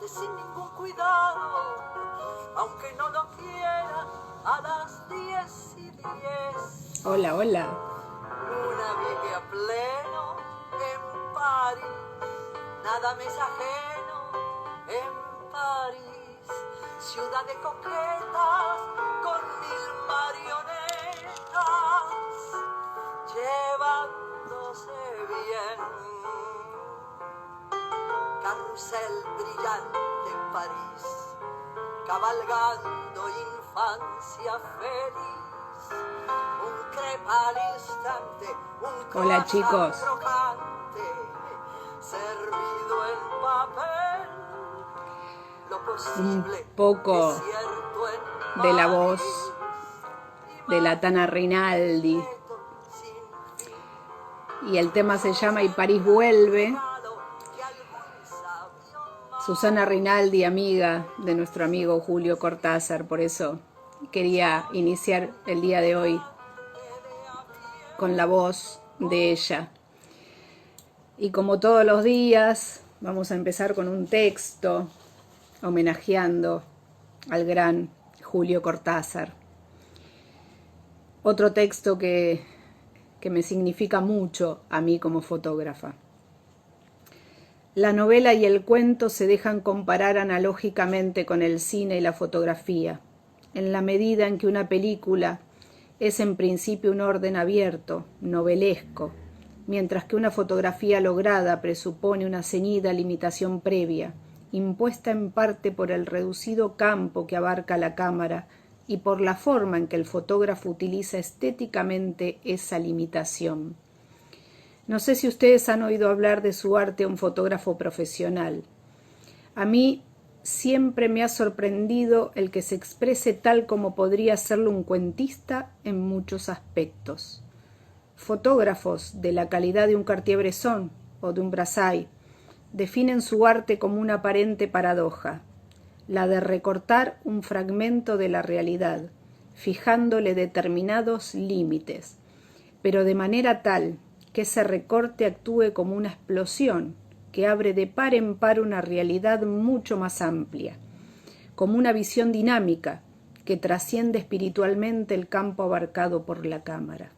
sin ningún cuidado, aunque no lo quiera, a las 10:10. Hola, hola. Una vive a pleno en París, nada me es ajeno en París, ciudad de coquetas con 1000 marionetas, llevándose bien. Carrusel brillante en París, cabalgando infancia feliz, un crepa al instante, un Hola, croissant chicos. crocante, servido en papel, lo posible Un poco desierto en de la París, voz de la Tana Rinaldi. sin fin. Y el tema se llama Y París vuelve. Susana Rinaldi, amiga de nuestro amigo Julio Cortázar, por eso quería iniciar el día de hoy con la voz de ella. Y como todos los días, vamos a empezar con un texto homenajeando al gran Julio Cortázar. Otro texto que me significa mucho a mí como fotógrafa. La novela y el cuento se dejan comparar analógicamente con el cine y la fotografía, en la medida en que una película es en principio un orden abierto, novelesco, mientras que una fotografía lograda presupone una ceñida limitación previa, impuesta en parte por el reducido campo que abarca la cámara y por la forma en que el fotógrafo utiliza estéticamente esa limitación. No sé si ustedes han oído hablar de su arte a un fotógrafo profesional. A mí siempre me ha sorprendido el que se exprese tal como podría hacerlo un cuentista en muchos aspectos. Fotógrafos de la calidad de un Cartier-Bresson o de un Brassai definen su arte como una aparente paradoja, la de recortar un fragmento de la realidad, fijándole determinados límites, pero de manera tal que ese recorte actúe como una explosión que abre de par en par una realidad mucho más amplia, como una visión dinámica que trasciende espiritualmente el campo abarcado por la cámara.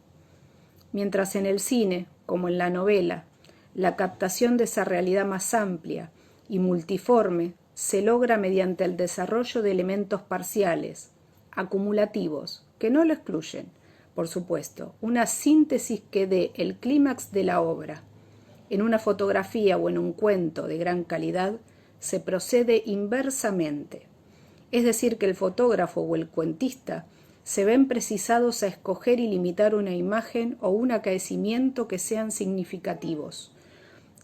Mientras en el cine, como en la novela, la captación de esa realidad más amplia y multiforme se logra mediante el desarrollo de elementos parciales, acumulativos, que no lo excluyen, por supuesto, una síntesis que dé el clímax de la obra. En una fotografía o en un cuento de gran calidad se procede inversamente, es decir, que el fotógrafo o el cuentista se ven precisados a escoger y limitar una imagen o un acaecimiento que sean significativos,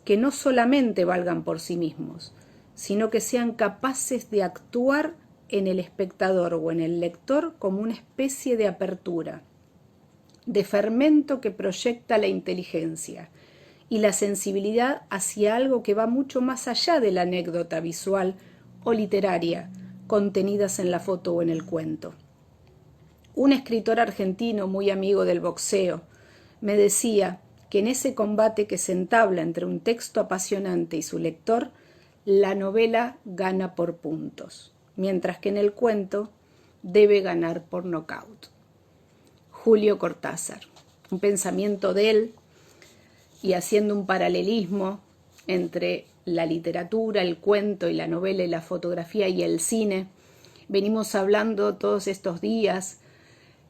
que no solamente valgan por sí mismos, sino que sean capaces de actuar en el espectador o en el lector como una especie de apertura, de fermento que proyecta la inteligencia y la sensibilidad hacia algo que va mucho más allá de la anécdota visual o literaria contenidas en la foto o en el cuento. Un escritor argentino muy amigo del boxeo me decía que en ese combate que se entabla entre un texto apasionante y su lector, la novela gana por puntos, mientras que en el cuento debe ganar por nocaut. Julio Cortázar, un pensamiento de él y haciendo un paralelismo entre la literatura, el cuento y la novela y la fotografía y el cine. Venimos hablando todos estos días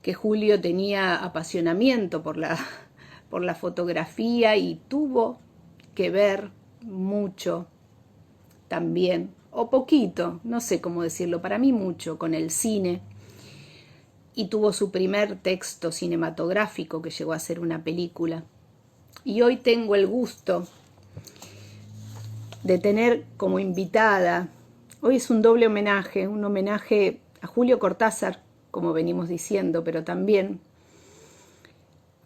que Julio tenía apasionamiento por la fotografía y tuvo que ver mucho también, o poquito, no sé cómo decirlo, para mí mucho, con el cine, y tuvo su primer texto cinematográfico que llegó a ser una película. Y hoy tengo el gusto de tener como invitada, hoy es un doble homenaje, un homenaje a Julio Cortázar, como venimos diciendo, pero también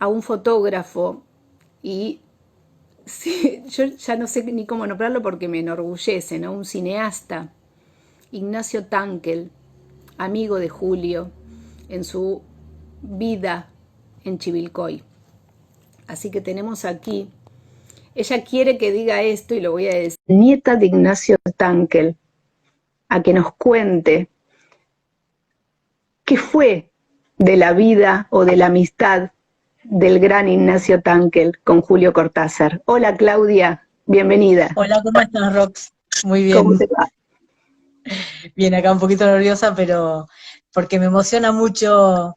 a un fotógrafo y sí, yo ya no sé ni cómo nombrarlo porque me enorgullece, ¿no? Un cineasta, Ignacio Tankel, amigo de Julio en su vida en Chivilcoy. Así que tenemos aquí, ella quiere que diga esto y lo voy a decir, nieta de Ignacio Tankel, a que nos cuente qué fue de la vida o de la amistad del gran Ignacio Tankel con Julio Cortázar. Hola Claudia, bienvenida. Hola, ¿cómo estás, Rox? Muy ¿Cómo bien. te va? Bien, acá un poquito nerviosa, pero porque me emociona mucho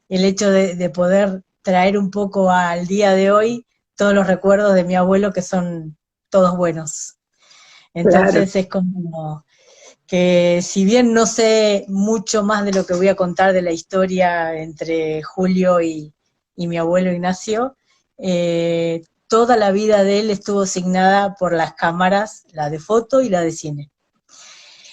el hecho de poder traer un poco al día de hoy todos los recuerdos de mi abuelo, que son todos buenos. Claro, Entonces es como que si bien no sé mucho más de lo que voy a contar de la historia entre Julio y mi abuelo Ignacio, toda la vida de él estuvo asignada por las cámaras, la de foto y la de cine.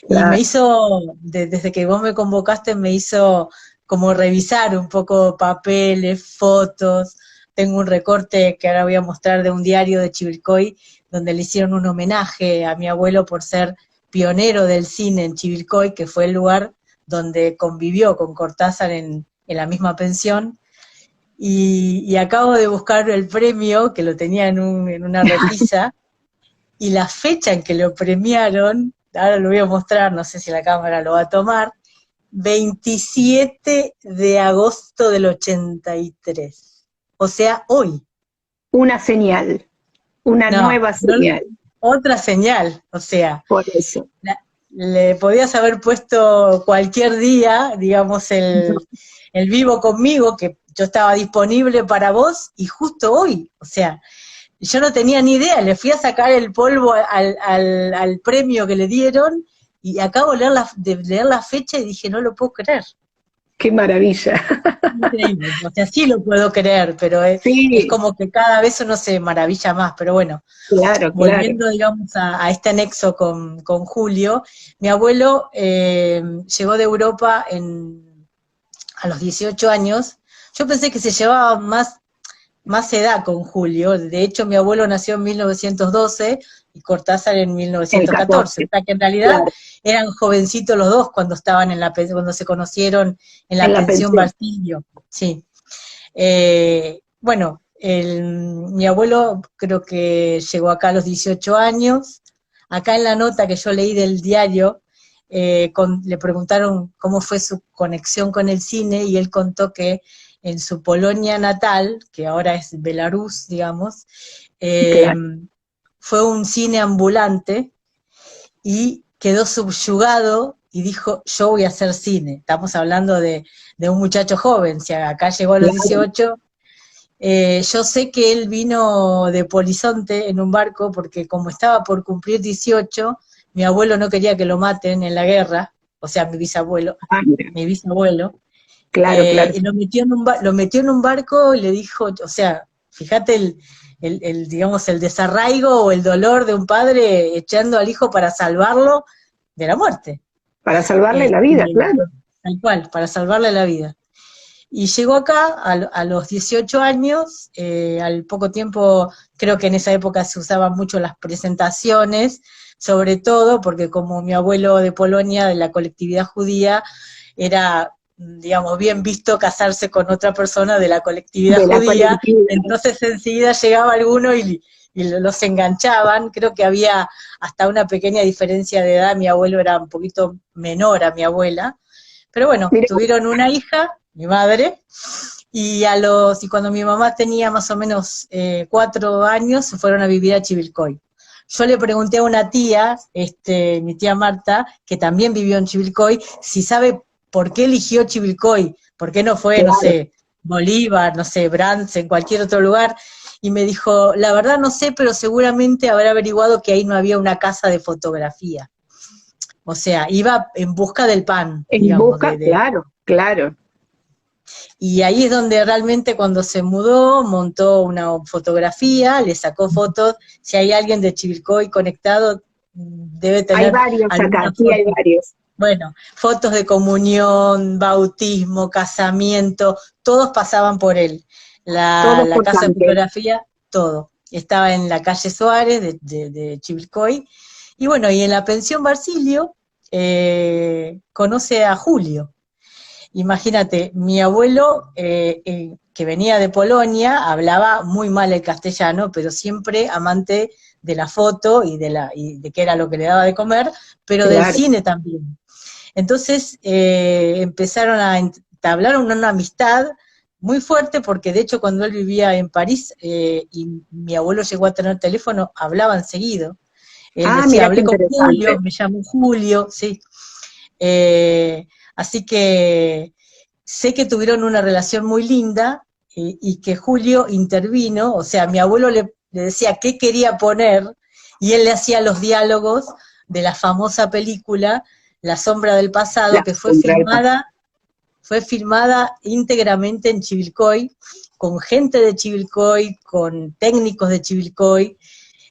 Y me claro. hizo, desde que vos me convocaste, me hizo como revisar un poco papeles, fotos. Tengo un recorte que ahora voy a mostrar de un diario de Chivilcoy, donde le hicieron un homenaje a mi abuelo por ser pionero del cine en Chivilcoy, que fue el lugar donde convivió con Cortázar en la misma pensión. Y acabo de buscar el premio, que lo tenía en una repisa, y la fecha en que lo premiaron, ahora lo voy a mostrar, no sé si la cámara lo va a tomar, 27 de agosto del 83. O sea, hoy. Una señal, una No, nueva señal, otra señal. O sea, por eso. le podías haber puesto cualquier día, digamos, el vivo conmigo, que yo estaba disponible para vos, y justo hoy. O sea, yo no tenía ni idea, le fui a sacar el polvo al premio que le dieron y acabo de leer la fecha y dije, no lo puedo creer. Qué maravilla. Increíble. O sea, sí lo puedo creer, pero es Sí, como que cada vez uno se maravilla más. Pero bueno, claro, claro. volviendo, digamos, a este anexo con Julio, mi abuelo llegó de Europa a los 18 años. Yo pensé que se llevaba más edad con Julio. De hecho, mi abuelo nació en 1912 y Cortázar en El 1914. O 14, sea que en realidad claro, eran jovencitos los dos cuando estaban cuando se conocieron en la en la pensión pensión. Basilio. Sí. Bueno, mi abuelo creo que llegó acá a los 18 años. Acá en la nota que yo leí del diario, le preguntaron cómo fue su conexión con el cine y él contó que en su Polonia natal, que ahora es Belarus, digamos, eh, Claro. fue un cine ambulante y quedó subyugado y dijo, yo voy a hacer cine. Estamos hablando de un muchacho joven, si acá llegó a los Claro. 18. Yo sé que él vino de Polizonte en un barco porque como estaba por cumplir 18, mi abuelo no quería que lo maten en la guerra, o sea, Ah, mira. mi bisabuelo, Claro, claro. y lo metió en un barco y le dijo, o sea, fíjate digamos, el desarraigo o el dolor de un padre echando al hijo para salvarlo de la muerte. Para salvarle la vida, Este, claro. tal cual, para salvarle la vida. Y llegó acá a los 18 años, al poco tiempo, creo que en esa época se usaban mucho las presentaciones, sobre todo porque como mi abuelo de Polonia, de la colectividad judía, era, digamos, bien visto casarse con otra persona de la colectividad De la judía, colectividad. entonces enseguida llegaba alguno y los enganchaban. Creo que había hasta una pequeña diferencia de edad, mi abuelo era un poquito menor a mi abuela, pero bueno, Mira, tuvieron una hija, mi madre, y cuando mi mamá tenía más o menos 4 años, se fueron a vivir a Chivilcoy. Yo le pregunté a una tía, mi tía Marta, que también vivió en Chivilcoy, si sabe por qué eligió Chivilcoy, por qué no fue, no claro, sé, Bolívar, no sé, Brands, en cualquier otro lugar, y me dijo, la verdad no sé, pero seguramente habrá averiguado que ahí no había una casa de fotografía. O sea, iba en busca del pan, en digamos, busca, claro, claro. y ahí es donde realmente cuando se mudó, montó una fotografía, le sacó fotos. Si hay alguien de Chivilcoy conectado, debe Hay tener varios acá, alguna sí hay foto. varios. Bueno, fotos de comunión, bautismo, casamiento, todos pasaban por él. Todo La por casa de Tanque. fotografía, todo. Estaba en la calle Suárez de Chivilcoy. Y bueno, y en la pensión Basilio conoce a Julio. imagínate, mi abuelo, que venía de Polonia, hablaba muy mal el castellano, pero siempre amante de la foto y de qué era lo que le daba de comer, pero del Claro. cine también. Entonces empezaron a entablar una amistad muy fuerte, porque de hecho cuando él vivía en París y mi abuelo llegó a tener teléfono, hablaban seguido. Él Ah, decía, mira qué hablé con Julio, interesante. me llamo Julio, sí. Así que sé que tuvieron una relación muy linda y que Julio intervino, o sea, mi abuelo le decía qué quería poner y él le hacía los diálogos de la famosa película La sombra del pasado, La que sombra del pasado. fue filmada íntegramente en Chivilcoy, con gente de Chivilcoy, con técnicos de Chivilcoy.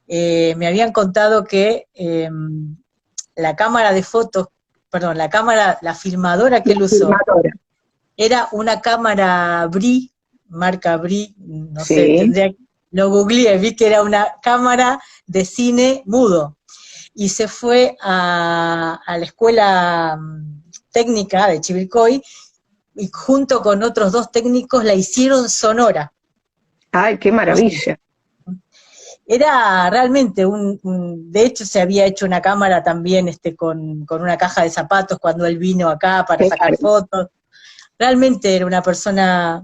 Me habían contado que la cámara de fotos, perdón, la filmadora que La él usó, filmadora. era una cámara Bri, marca Bri, no sé, Sí. lo googleé, vi que era una cámara de cine mudo. Y se fue a la escuela técnica de Chivilcoy y junto con otros dos técnicos la hicieron sonora. Ay, qué O sea, maravilla. era realmente de hecho se había hecho una cámara también con una caja de zapatos cuando él vino acá para sacar Claro. fotos. Realmente era una persona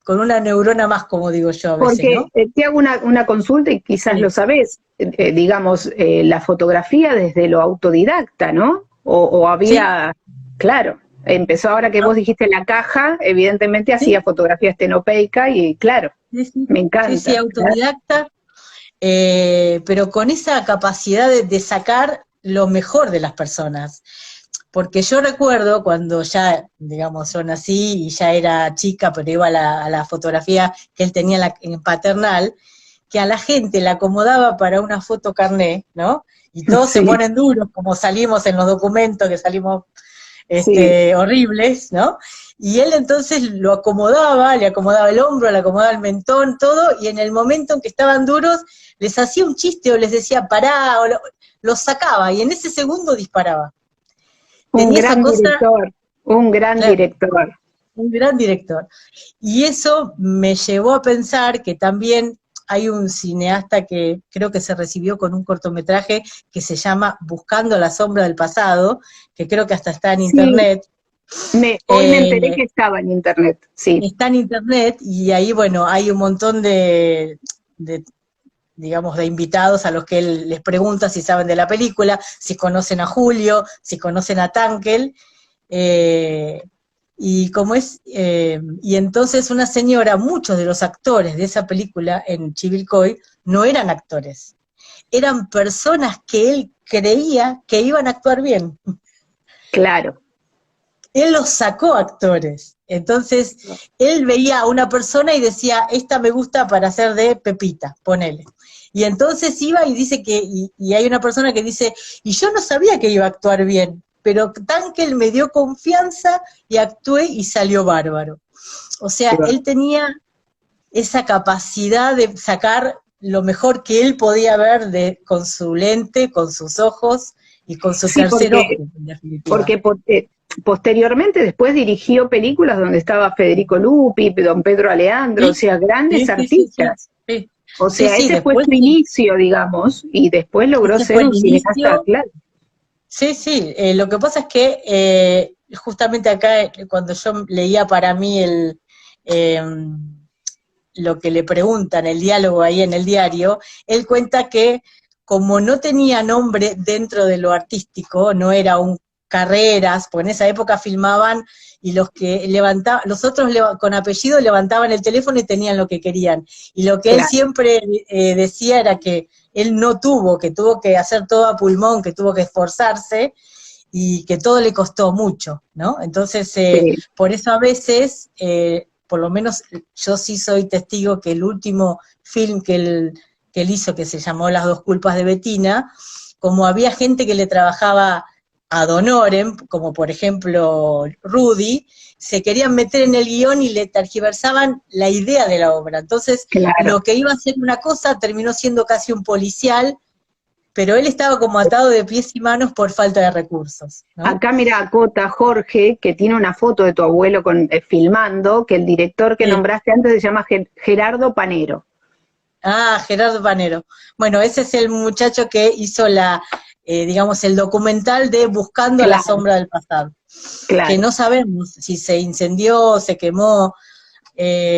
con una neurona más, como digo yo a veces, Porque ¿no? te hago una consulta y quizás lo Sí, sabés, digamos, la fotografía desde lo autodidacta, ¿no? O sí, había, claro, empezó ahora que vos ¿no? dijiste la caja, evidentemente hacía Sí, fotografía estenopeica y claro, sí, sí, me sí, sí, encanta, claro. autodidacta, pero con esa capacidad de sacar lo mejor de las personas. Porque yo recuerdo cuando ya, digamos, yo nací y ya era chica, pero iba a la fotografía que él tenía en paternal, que a la gente la acomodaba para una foto carné, ¿no? Y todos se Sí, ponen duros, como salimos en los documentos, que salimos sí, horribles, ¿no? Y él entonces lo acomodaba, le acomodaba el hombro, le acomodaba el mentón, todo, y en el momento en que estaban duros, les hacía un chiste o les decía pará, los sacaba, y en ese segundo disparaba. un Tenía esa gran cosa, director, un gran claro, director. un gran director. Y eso me llevó a pensar que también hay un cineasta que creo que se recibió con un cortometraje que se llama Buscando la sombra del pasado, que creo que hasta está en Sí, internet. hoy me enteré Eh, que estaba en internet, sí, Está en internet y ahí, bueno, hay un montón de, digamos, de invitados a los que él les pregunta si saben de la película, si conocen a Julio, si conocen a Tankel, eh, y entonces una señora, muchos de los actores de esa película en Chivilcoy no eran actores, eran personas que él creía que iban a actuar bien. claro. Él los sacó actores. Entonces, él veía a una persona y decía, esta me gusta para hacer de Pepita, ponele. Y entonces iba y dice y hay una persona que dice, y yo no sabía que iba a actuar bien, pero tan que él me dio confianza y actué y salió bárbaro. O sea, él tenía esa capacidad de sacar lo mejor que él podía ver con su lente, con sus ojos y con su Sí, tercer ojo, en definitiva. porque posteriormente después dirigió películas donde estaba Federico Lupi, don Pedro Aleandro, o Sí, sea, grandes sí, sí, sí, sí, artistas. sí, O sí, sea, sí, ese fue después su sí, inicio, digamos, y después logró ese fue ser el un cineasta, inicio, claro. sí, sí, lo que pasa es que justamente acá cuando yo leía para mí eh, lo que le preguntan, el diálogo ahí en el diario, él cuenta que como no tenía nombre dentro de lo artístico, no era un Carreras, porque en esa época filmaban y los que levantaban, los otros con apellido levantaban el teléfono y tenían lo que querían. Y lo que él Claro, siempre decía era que él no tuvo, que tuvo que hacer todo a pulmón, que tuvo que esforzarse y que todo le costó mucho, ¿no? Entonces, sí, por eso a veces, por lo menos yo sí soy testigo que el último film que él hizo, que se llamó Las dos culpas de Bettina, como había gente que le trabajaba ad honorem, como por ejemplo Rudy, se querían meter en el guión y le tergiversaban la idea de la obra. Entonces, claro. lo que iba a ser una cosa terminó siendo casi un policial, pero él estaba como atado de pies y manos por falta de recursos, ¿no? Acá mira, acota Jorge, que tiene una foto de tu abuelo filmando, que el director que Sí. nombraste antes se llama Gerardo Panero. Ah, Gerardo Panero. Bueno, ese es el muchacho que hizo digamos, el documental de Buscando a la Claro, sombra del pasado, que claro. no sabemos si se incendió, se quemó.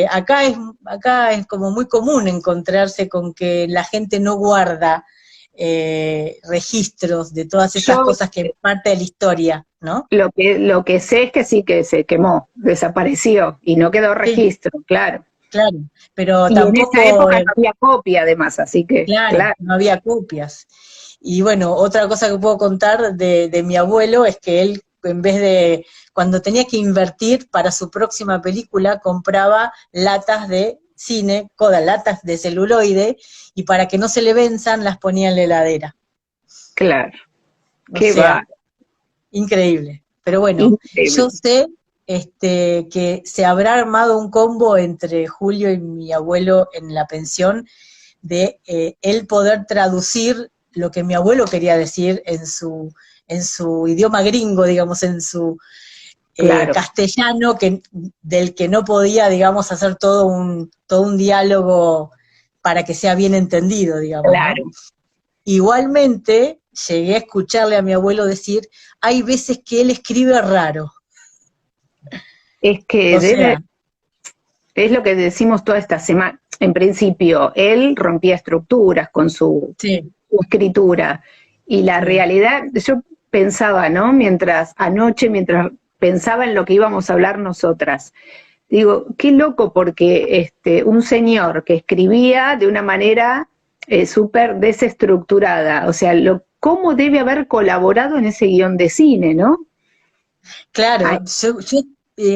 Acá es como muy común encontrarse con que la gente no guarda registros de todas estas Yo cosas que es parte de la historia, ¿no? lo que sé es que sí que se quemó, desapareció y no quedó Sí, registro, claro. claro, pero Y en esa tampoco, época no había copia además, así que, claro, claro, no había copias. Y bueno, otra cosa que puedo contar de mi abuelo es que él, en vez de, cuando tenía que invertir para su próxima película, compraba latas de cine, latas de celuloide, y para que no se le venzan, las ponía en la heladera. claro. O Qué va, sea, increíble. Pero bueno, yo increíble. sé que se habrá armado un combo entre Julio y mi abuelo en la pensión de él poder traducir lo que mi abuelo quería decir en su idioma gringo, digamos, en su Claro, castellano, del que no podía, digamos, hacer todo un diálogo para que sea bien entendido, digamos, ¿no? claro. Igualmente, llegué a escucharle a mi abuelo decir, hay veces que él escribe raro. Es que O sea, es lo que decimos toda esta semana. En principio, él rompía estructuras con sí, su escritura. Y la sí, realidad, yo pensaba, ¿no? Mientras pensaba en lo que íbamos a hablar nosotras, digo, qué loco porque un señor que escribía de una manera súper desestructurada, o sea, cómo debe haber colaborado en ese guión de cine, ¿no? Ay, claro, yo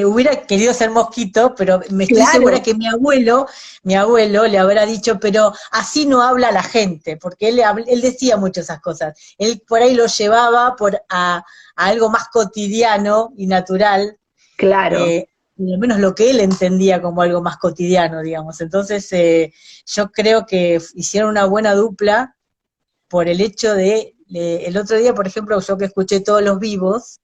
hubiera querido ser mosquito, pero me estoy segura claro, que mi abuelo le habrá dicho, pero así no habla la gente, porque él decía mucho esas cosas. Él por ahí lo llevaba a algo más cotidiano y natural, claro. eh, y al menos lo que él entendía como algo más cotidiano, digamos. Entonces, yo creo que hicieron una buena dupla por el hecho el otro día, por ejemplo, yo que escuché todos los vivos,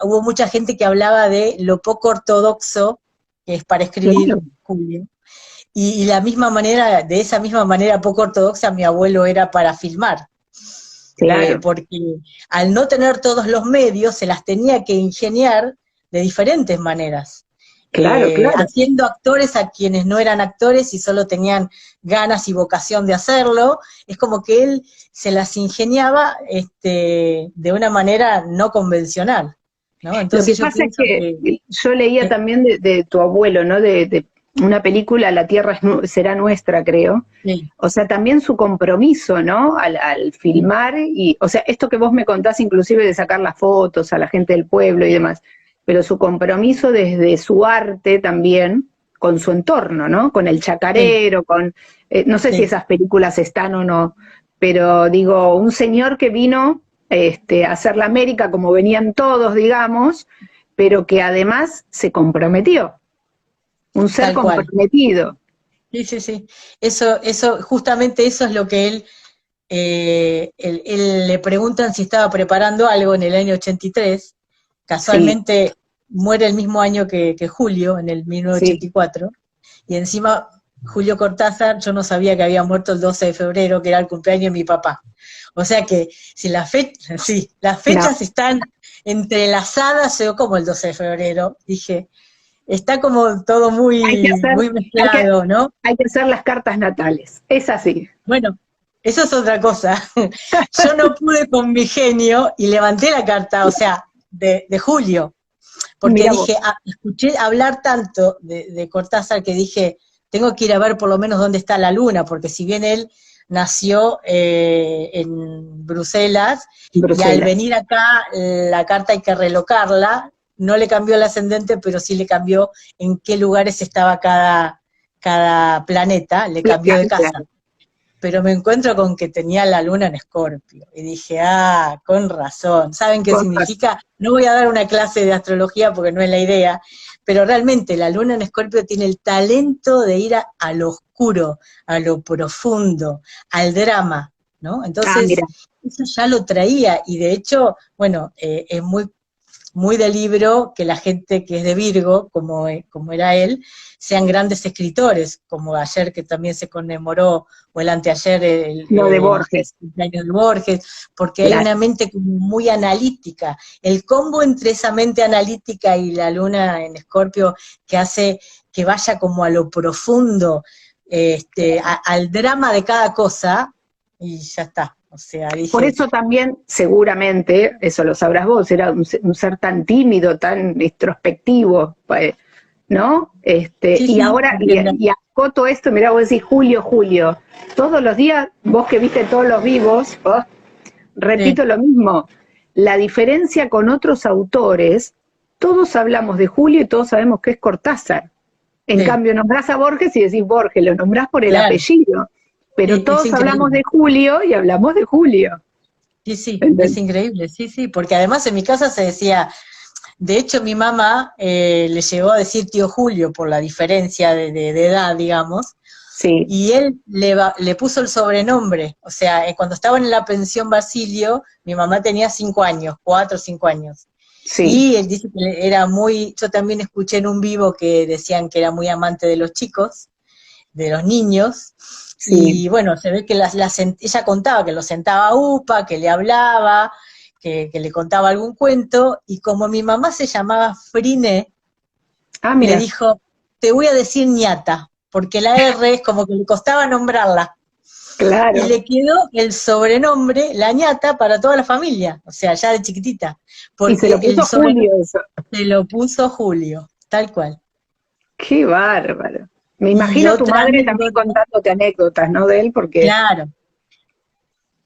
hubo mucha gente que hablaba de lo poco ortodoxo que es para escribir, Claro, Julio, y de esa misma manera poco ortodoxa mi abuelo era para filmar, claro, porque al no tener todos los medios se las tenía que ingeniar de diferentes maneras, claro, claro. haciendo actores a quienes no eran actores y solo tenían ganas y vocación de hacerlo, es como que él se las ingeniaba de una manera no convencional, ¿no? Lo que Entonces yo pasa es pienso que que, yo leía que también de tu abuelo, ¿no? De una película, La Tierra será nuestra, creo. sí, O sea, también su compromiso, ¿no? Al filmar y, o sea, esto que vos me contás inclusive de sacar las fotos a la gente del pueblo y demás, pero su compromiso desde su arte también con su entorno, ¿no? Con el sí, chacarero, no sé si sí, esas películas están o no, pero digo, un señor que vino a hacer la América como venían todos, digamos, pero que además se comprometió, un ser tal cual. comprometido. Sí, sí, sí. Justamente eso es lo que él le preguntan si estaba preparando algo en el año 83, Sí, casualmente muere el mismo año que Julio, en el sí, 1984, y encima Julio Cortázar, yo no sabía que había muerto el 12 de febrero, que era el cumpleaños de mi papá. O sea que si sí, las no, fechas están entrelazadas, yo como el 12 de febrero, dije, está como todo hay que hacer, muy hay que, mezclado, ¿no? hay que hacer las cartas natales, es así. Bueno, eso es otra cosa. Yo no pude con mi genio y levanté la carta, o sea, de Julio, porque Mira vos, dije, escuché hablar tanto de Cortázar que dije, tengo que ir a ver por lo menos dónde está la luna, porque si bien él nació en Bruselas, y al Bruselas. venir acá la carta hay que relocarla, no le cambió el ascendente, pero sí le cambió en qué lugares estaba cada planeta, le cambió de casa, Claro, pero me encuentro con que tenía la luna en Escorpio. Y dije, con razón. ¿Saben qué con razón. significa? No voy a dar una clase de astrología porque no es la idea, pero realmente la luna en Escorpio tiene el talento de ir a lo oscuro, a lo profundo, al drama. ¿no? Ah, Entonces, mira, eso ya lo traía, y de hecho, bueno, es muy, muy de libro que la gente que es de Virgo, como era él, sean grandes escritores, como ayer que también se conmemoró, o el anteayer, lo de Borges, cumpleaños de Borges, porque hay claro. una mente como muy analítica. El combo entre esa mente analítica y la luna en Escorpio que hace que vaya como a lo profundo, al drama de cada cosa, y ya está. O sea, Por dije, eso también, seguramente, eso lo sabrás vos, era un ser tan tímido, tan introspectivo, ¿no? sí, Y sí, ahora, porque y acoto esto, mirá, vos decís Julio, todos los días, vos que viste todos los vivos, repito lo mismo, la diferencia con otros autores, todos hablamos de Julio y todos sabemos que es Cortázar. En sí, cambio, nombrás a Borges y decís Borges, lo nombrás por el claro, apellido, pero sí, es todos hablamos increíble. de Julio y hablamos de Julio. Sí, sí, es ¿Entendés? increíble, sí, sí, porque además en mi casa se decía, de hecho mi mamá le llegó a decir tío Julio por la diferencia de edad, digamos, Sí, y él le puso el sobrenombre, o sea, cuando estaba en la pensión Basilio, mi mamá tenía 5 años, 4 o 5 años, sí. y él dice que era muy, yo también escuché en un vivo que decían que era muy amante de los chicos, de los niños, Sí. y bueno, se ve que ella contaba que lo sentaba a UPA, que le hablaba, que le contaba algún cuento, y como mi mamá se llamaba Frine, Ah, le mira, dijo, te voy a decir ñata, porque la R es como que le costaba nombrarla, y claro. le quedó el sobrenombre, la ñata, para toda la familia, o sea, ya de chiquitita, Y se porque lo el puso sobrenombre Julio eso. se lo puso Julio, tal cual. Qué bárbaro. Me Y imagino tu otra madre también anécdota, contándote anécdotas, ¿no? De él, porque claro,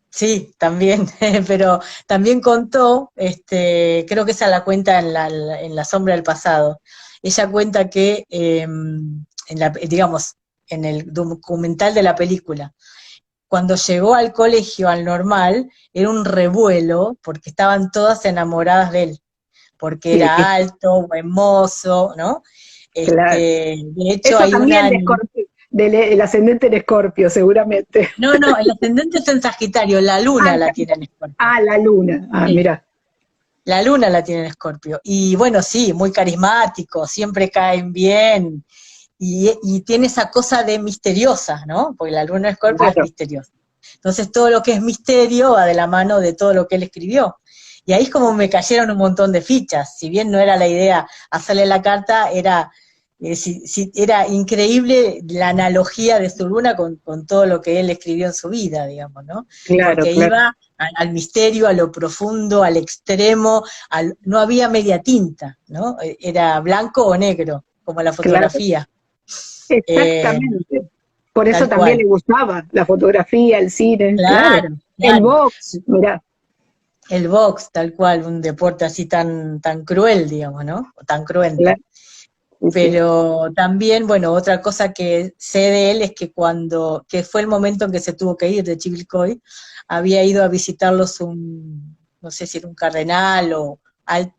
sí, también, pero también contó, creo que esa la cuenta en la sombra del pasado. Ella cuenta que, digamos, en el documental de la película, cuando llegó al colegio, al normal, era un revuelo porque estaban todas enamoradas de él, porque sí, era alto, buen mozo, ¿no? claro. De hecho, Eso hay un también de año. Escorpio, el ascendente en Escorpio, seguramente. No, no, el ascendente está en Sagitario, la Ah, luna la tiene en Escorpio. la luna. Ah, Sí. mira, La luna la tiene en Escorpio. Y bueno, sí, muy carismático, siempre caen bien. Y tiene esa cosa de misteriosa, ¿no? Porque la luna en Escorpio es claro. misteriosa. Entonces todo lo que es misterio va de la mano de todo lo que él escribió. Y ahí es como me cayeron un montón de fichas. Si bien no era la idea hacerle la carta, era increíble la analogía de su luna con todo lo que él escribió en su vida, digamos, ¿no? Claro, Porque claro, iba al misterio, a lo profundo, al extremo, no había media tinta, ¿no? Era blanco o negro, como la claro. fotografía, eh, Exactamente. Por eso tal también cual. le gustaba la fotografía, el cine, claro. Claro, El claro. box, mira, El box, tal cual, un deporte así tan, tan cruel, digamos, ¿no? O tan cruento. claro, sí, sí. Pero también, bueno, otra cosa que sé de él es que fue el momento en que se tuvo que ir de Chivilcoy, había ido a visitarlos no sé si era un cardenal o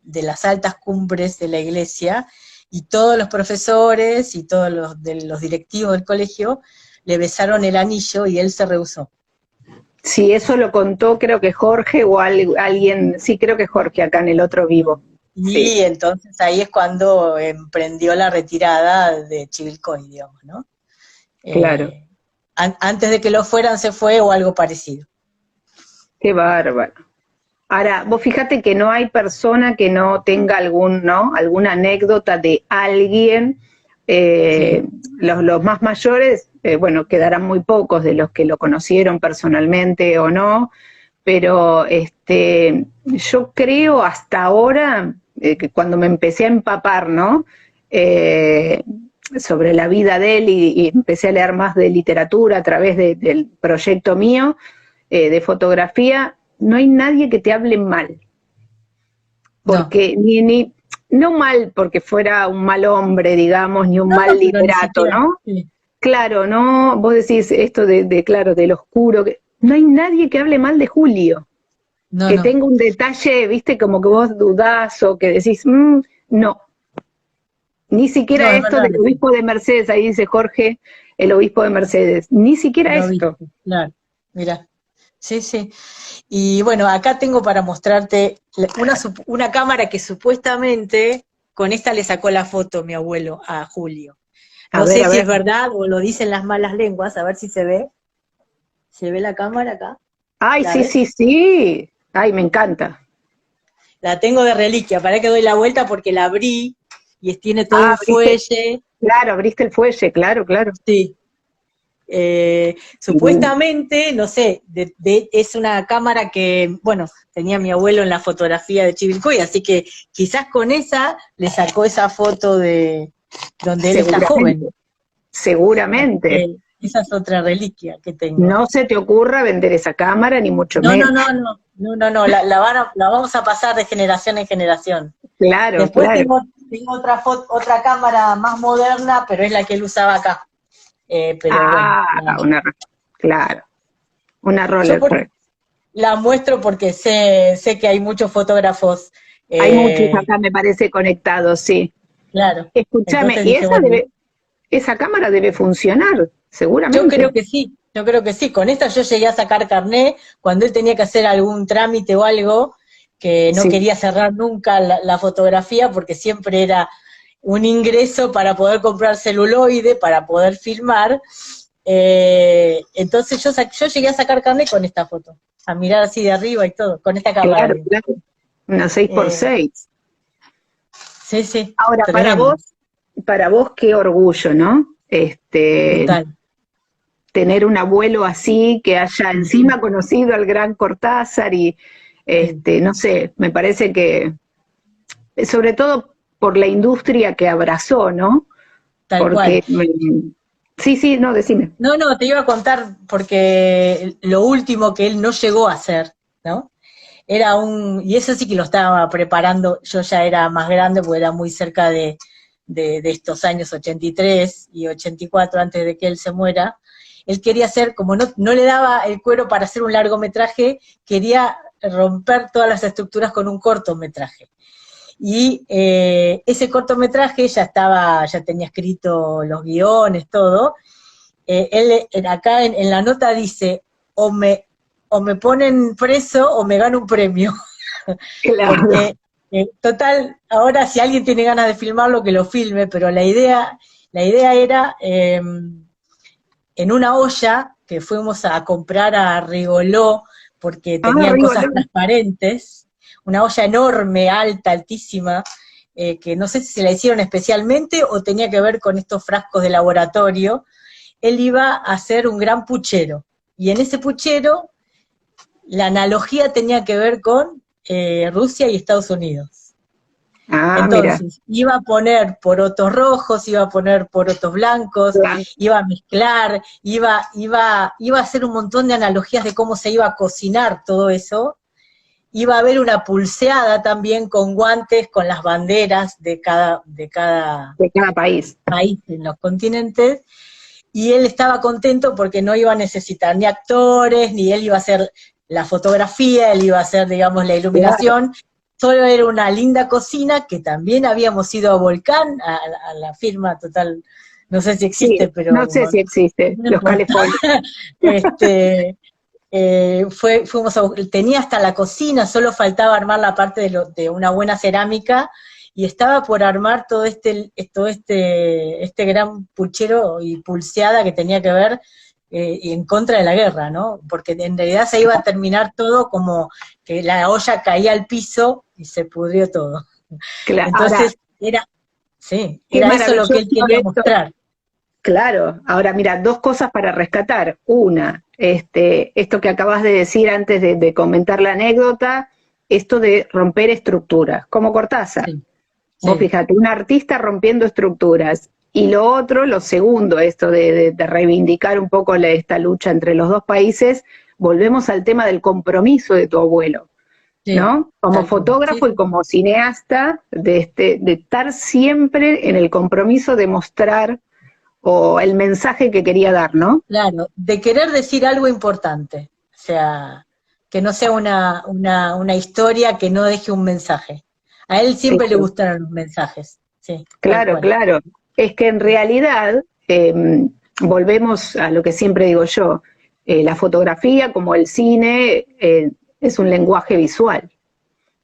de las altas cumbres de la iglesia, y todos los profesores y todos los directivos del colegio le besaron el anillo y él se rehusó. Sí, eso lo contó creo que Jorge o alguien, sí, creo que Jorge acá en el otro vivo. Sí, Y entonces ahí es cuando emprendió la retirada de Chivilcoy, digamos, ¿no? claro. Eh, Antes de que lo fueran se fue o algo parecido. Qué bárbaro. Ahora, vos fíjate que no hay persona que no tenga ¿no? Alguna anécdota de alguien. Sí, eh, los más mayores, bueno, quedarán muy pocos de los que lo conocieron personalmente o no, pero yo creo hasta ahora, que cuando me empecé a empapar, ¿no? Eh, sobre la vida de él y empecé a leer más de literatura a través del proyecto mío, de fotografía, no hay nadie que te hable mal, no. porque no mal porque fuera un mal hombre, digamos, ni un No, mal pero ni literato, siquiera. ¿no? Sí. Claro, ¿no? Vos decís esto claro, del oscuro, no hay nadie que hable mal de Julio, No, que no. tenga un detalle, viste, como que vos dudás o que decís, no, ni No, siquiera es esto verdad del eso. obispo de Mercedes, ahí dice Jorge, el obispo de Mercedes, ni siquiera Lo esto. viste, claro. Mira. Sí, sí. Y bueno, acá tengo para mostrarte una cámara que supuestamente con esta le sacó la foto mi abuelo a Julio. No sé A si es ver. verdad o lo dicen las malas lenguas, a ver si se ve. ¿Se ve la cámara acá? Ay, ¿La sí, ves? sí, sí. Ay, me encanta. La tengo de reliquia, para que doy la vuelta porque la abrí y tiene todo Ah, un fuelle. claro, abriste el fuelle, claro, claro. Sí. Mm. Supuestamente, no sé, es una cámara que, bueno, tenía mi abuelo en la fotografía de Chivilcoy, así que quizás con esa le sacó esa foto de donde él está Seguramente, joven. Así seguramente. que esa es otra reliquia que tengo. No se te ocurra vender esa cámara, ni mucho No, no, menos. no, no, no, no, no, la vamos a pasar de generación en generación. Claro, Después claro. tengo otra cámara más moderna, pero es la que él usaba acá. Pero bueno, Ah, claro, una yo Rolleiflex. la muestro porque sé que hay muchos fotógrafos, Hay muchos eh, acá, me parece, conectados, sí. claro. Escúchame, Entonces y dije, bueno, esa cámara debe funcionar, yo seguramente. creo que sí, yo creo que sí. Con esta yo llegué a sacar carné cuando él tenía que hacer algún trámite o algo, que no Sí, quería cerrar nunca la fotografía porque siempre era un ingreso para poder comprar celuloide, para poder filmar. Entonces yo llegué a sacar carné con esta foto, a mirar así de arriba y todo, con esta cámara, claro, digo. claro. Una 6x6. Sí, sí, Ahora, tremendo, para vos, qué orgullo, ¿no? total. Tener un abuelo así, que haya Ujú. encima conocido al gran Cortázar y, Sí, no sé, me parece que, sobre todo por la industria que abrazó, ¿no? tal cual. Porque, sí, sí, no, decime. No, no, te iba a contar porque lo último que él no llegó a hacer, ¿no? Y eso sí que lo estaba preparando, yo ya era más grande porque era muy cerca de estos años 83 y 84 antes de que él se muera. Él quería hacer, como no le daba el cuero para hacer un largometraje, quería romper todas las estructuras con un cortometraje. Y ese cortometraje ya tenía escrito los guiones, todo. Acá en la nota dice, o me ponen preso o me gano un premio. Claro. Porque, total, ahora si alguien tiene ganas de filmarlo, que lo filme, pero la idea era en una olla que fuimos a comprar a Rigoló, porque Ah, tenían cosas Rigolón. transparentes, una olla enorme, alta, altísima, que no sé si se la hicieron especialmente o tenía que ver con estos frascos de laboratorio. Él iba a hacer un gran puchero, y en ese puchero la analogía tenía que ver con Rusia y Estados Unidos. Ah, mira. Entonces, iba a poner porotos rojos, iba a poner porotos blancos, iba a mezclar, iba a hacer un montón de analogías de cómo se iba a cocinar todo eso. Iba a haber una pulseada también con guantes, con las banderas de cada De cada país. país en los continentes, y él estaba contento porque no iba a necesitar ni actores, ni él iba a hacer la fotografía, él iba a hacer, digamos, la Claro. iluminación, solo era una linda cocina que también habíamos ido a Volcán, a la firma total, no sé si Sí, existe, pero no sé si existe, no los importa. Californios. este, tenía hasta la cocina, solo faltaba armar la parte de una buena cerámica, y estaba por armar todo este gran puchero y pulseada que tenía que ver en contra de la guerra, ¿no? Porque en realidad se iba a terminar todo como que la olla caía al piso y se pudrió todo. Claro. Ahora, Entonces, sí, qué era eso lo que maravilloso él quería esto. mostrar. Claro, ahora mira, dos cosas para rescatar. Una, esto que acabas de decir antes de comentar la anécdota, esto de romper estructuras, como Cortázar. Sí, Vos sí, fíjate, un artista rompiendo estructuras. Y lo otro, lo segundo, esto de reivindicar un poco esta lucha entre los dos países, volvemos al tema del compromiso de tu abuelo, sí, ¿no? Como tal cual. Sí, fotógrafo y sí. como cineasta, de estar siempre en el compromiso de mostrar o el mensaje que quería dar, ¿no? Claro, de querer decir algo importante, o sea, que no sea una historia que no deje un mensaje. A él siempre le Claro, gustaron los mensajes, sí, tal claro, cual. claro. Es que en realidad, volvemos a lo que siempre digo yo, la fotografía, como el cine, es un lenguaje visual.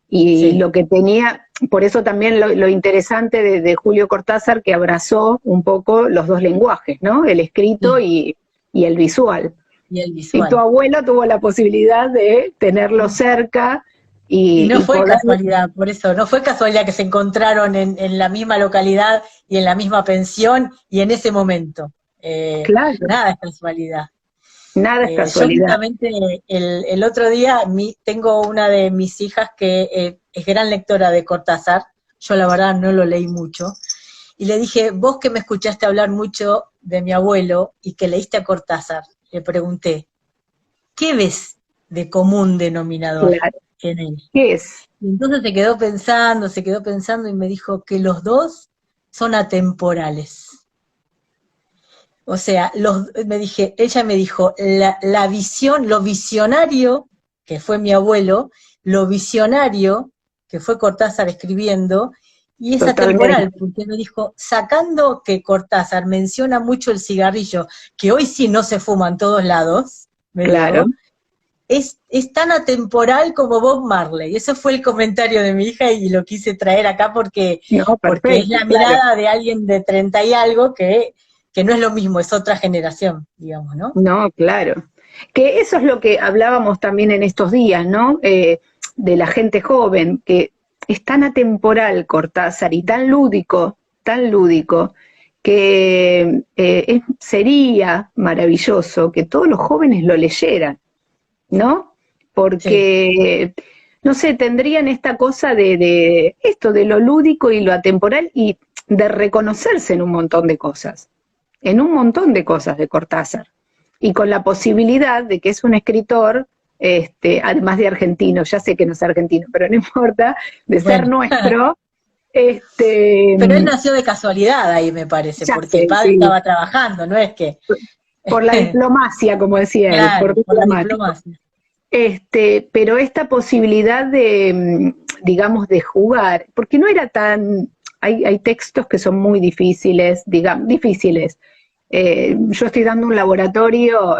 Y Sí. lo que tenía, por eso también lo interesante de Julio Cortázar, que abrazó un poco los dos lenguajes, ¿no? El escrito Sí. y el visual. Y el Y tu visual. abuelo tuvo la posibilidad de tenerlo cerca Y no y fue poder... casualidad, por eso, no fue casualidad que se encontraron en la misma localidad y en la misma pensión y en ese momento. Claro, Nada es casualidad. nada es Yo casualidad. justamente el otro día tengo una de mis hijas que es gran lectora de Cortázar, yo la verdad no lo leí mucho, y le dije, vos que me escuchaste hablar mucho de mi abuelo y que leíste a Cortázar, le pregunté, ¿qué ves de común denominador Claro. en él? ¿Qué es? Y entonces se quedó pensando y me dijo que los dos son atemporales. O sea, ella me dijo, la visión, lo visionario, que fue mi abuelo, lo visionario, que fue Cortázar escribiendo, y es Totalmente, atemporal, porque me dijo, sacando que Cortázar menciona mucho el cigarrillo, que hoy sí no se fuma en todos lados, me claro. dijo, es tan atemporal como Bob Marley. Ese fue el comentario de mi hija y lo quise traer acá No, porque es perfecto, la claro. mirada de alguien de 30 y algo que no es lo mismo, es otra generación, digamos, ¿no? No, claro. Que eso es lo que hablábamos también en estos días, ¿no? De la gente joven, que es tan atemporal Cortázar y tan lúdico, que sería maravilloso que todos los jóvenes lo leyeran, ¿no? Sí, Porque, no sé, tendrían esta cosa de esto, de lo lúdico y lo atemporal y de reconocerse en un montón de cosas de Cortázar. Y con la posibilidad de que es un escritor, además de argentino, ya sé que no es argentino, pero no importa, de ser bueno. nuestro, este, Pero él nació de casualidad ahí, me parece, ya porque el sé, padre sí, estaba trabajando, no es que... por la diplomacia, como decía él, por Claro, por la diplomático. diplomacia. Pero esta posibilidad de, digamos, de jugar, porque no era tan, hay textos que son muy difíciles, digamos, difíciles. Yo estoy dando un laboratorio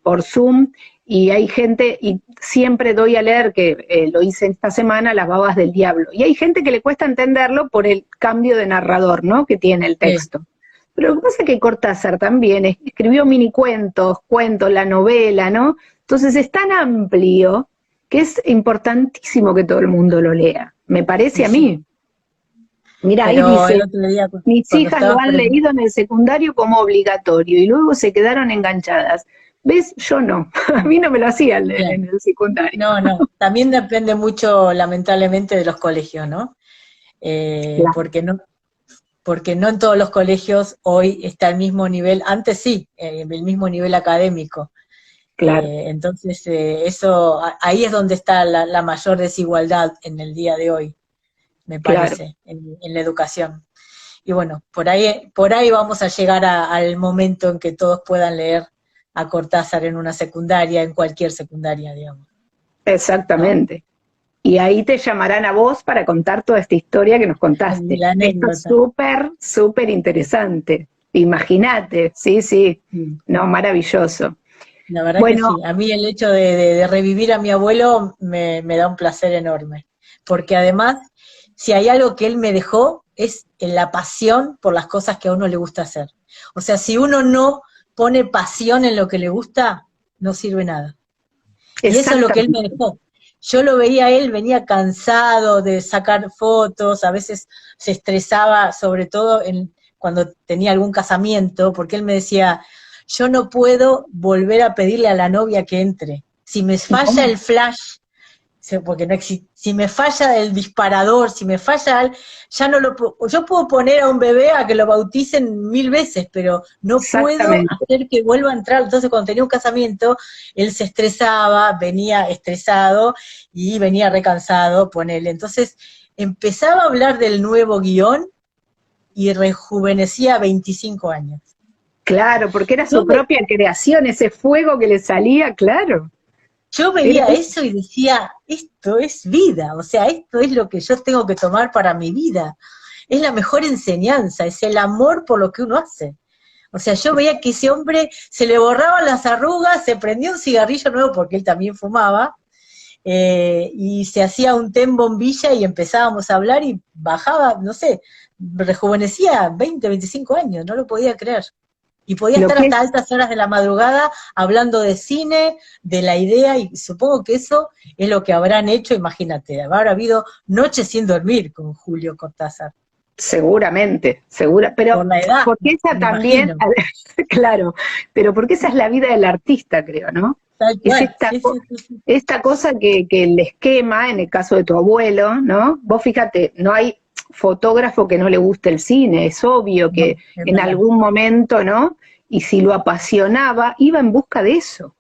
por Zoom y hay gente, y siempre doy a leer, que lo hice esta semana, Las babas del diablo, y hay gente que le cuesta entenderlo por el cambio de narrador, ¿no?, que tiene el Sí, texto. Pero lo que pasa es que Cortázar también escribió minicuentos, cuentos, la novela, ¿no? Entonces es tan amplio que es importantísimo que todo el mundo lo lea, me parece y a sí. mí. Mira, ahí Pero el dice, otro día, mis cuando hijas lo estabas han leído en el secundario como obligatorio y luego se quedaron enganchadas. ¿Ves? Yo no. A mí no me lo hacían leer claro. en el secundario. No, no, también depende mucho, lamentablemente, de los colegios, ¿no? Claro, Porque no en todos los colegios hoy está el mismo nivel, antes sí, el mismo nivel académico. claro, Entonces, ahí es donde está la mayor desigualdad en el día de hoy, me claro. parece, en la educación. Y bueno, por ahí vamos a llegar al momento en que todos puedan leer a Cortázar en una secundaria, en cualquier secundaria, digamos, ¿no? Exactamente. Y ahí te llamarán a vos para contar toda esta historia que nos contaste. La Esto es anécdota. súper, súper interesante. Imagínate, sí, sí. Sí. No, maravilloso. La verdad que Bueno, sí. A mí el hecho de revivir a mi abuelo me da un placer enorme. Porque además, si hay algo que él me dejó, es en la pasión por las cosas que a uno le gusta hacer. O sea, si uno no pone pasión en lo que le gusta, no sirve nada. Y eso es lo que él me exactamente. dejó. Yo lo veía a él, venía cansado de sacar fotos, a veces se estresaba, sobre todo cuando tenía algún casamiento, porque él me decía, yo no puedo volver a pedirle a la novia que entre. Si me falla No, el flash, porque no existe, si me falla el disparador, si me falla, ya no lo puedo, yo puedo poner a un bebé a que lo bauticen 1000 veces, pero no puedo exactamente. hacer que vuelva a entrar. Entonces cuando tenía un casamiento, él se estresaba, venía estresado y venía recansado, ponele. Entonces empezaba a hablar del nuevo guión y rejuvenecía a 25 años. Claro, porque era Yo su propia creación, ese fuego que le salía, claro. Yo Era, veía eso y decía, esto es vida, o sea, esto es lo que yo tengo que tomar para mi vida. Es la mejor enseñanza, es el amor por lo que uno hace. O sea, yo veía que ese hombre se le borraban las arrugas, se prendía un cigarrillo nuevo porque él también fumaba, y se hacía un té en bombilla y empezábamos a hablar y bajaba, no sé, rejuvenecía 20, 25 años, no lo podía creer. Y podía Lo estar que hasta altas horas de la madrugada hablando de cine, de la idea, y supongo que eso es lo que habrán hecho, imagínate, habrá habido noches sin dormir con Julio Cortázar, seguramente, por pero la edad, porque esa me también, imagino. claro, pero porque esa es la vida del artista, creo, ¿no? Tal Es cual, sí, sí, sí, sí. esta cosa que el esquema, en el caso de tu abuelo, ¿no? Vos fíjate, no hay fotógrafo que no le guste el cine, es obvio No, que es en verdad, algún momento, ¿no? Y si lo apasionaba, iba en busca de eso.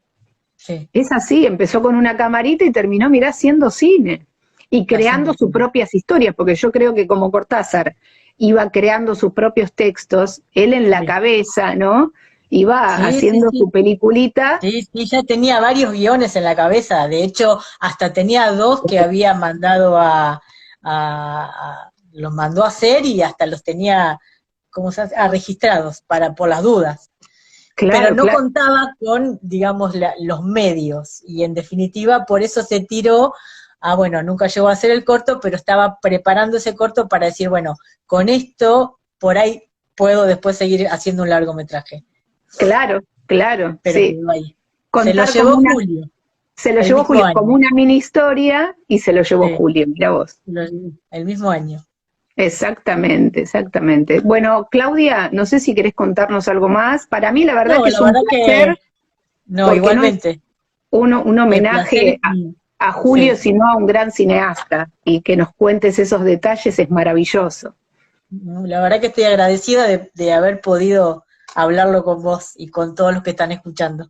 sí, Es así, empezó con una camarita y terminó, mirá, haciendo cine y creando haciendo sus cine. propias historias, porque yo creo que como Cortázar iba creando sus propios textos, él en la Sí, cabeza, ¿no? Iba sí, sí, haciendo su sí. peliculita. Sí, sí, ya tenía varios guiones en la cabeza, de hecho, hasta tenía dos que había mandado los mandó a hacer y hasta los tenía, ¿cómo se hace? Registrados por las dudas. Pero Claro, no claro. contaba con, digamos, los medios, y en definitiva por eso se tiró bueno, nunca llegó a hacer el corto, pero estaba preparando ese corto para decir, bueno, con esto por ahí puedo después seguir haciendo un largometraje, Claro, claro, pero sí. quedó ahí. Se lo Contar como llevó una, Julio, se lo el llevó mismo Julio como año, una mini historia y se lo llevó sí, Julio, mira vos. el mismo año. Exactamente, exactamente. Bueno, Claudia, no sé si querés contarnos algo más. Para mí la verdad No, que es la un verdad placer, que, no, porque no es igualmente, un el placer homenaje es mío, a Julio, sí. sino a un gran cineasta, y que nos cuentes esos detalles es maravilloso. La verdad que estoy agradecida de haber podido hablarlo con vos y con todos los que están escuchando.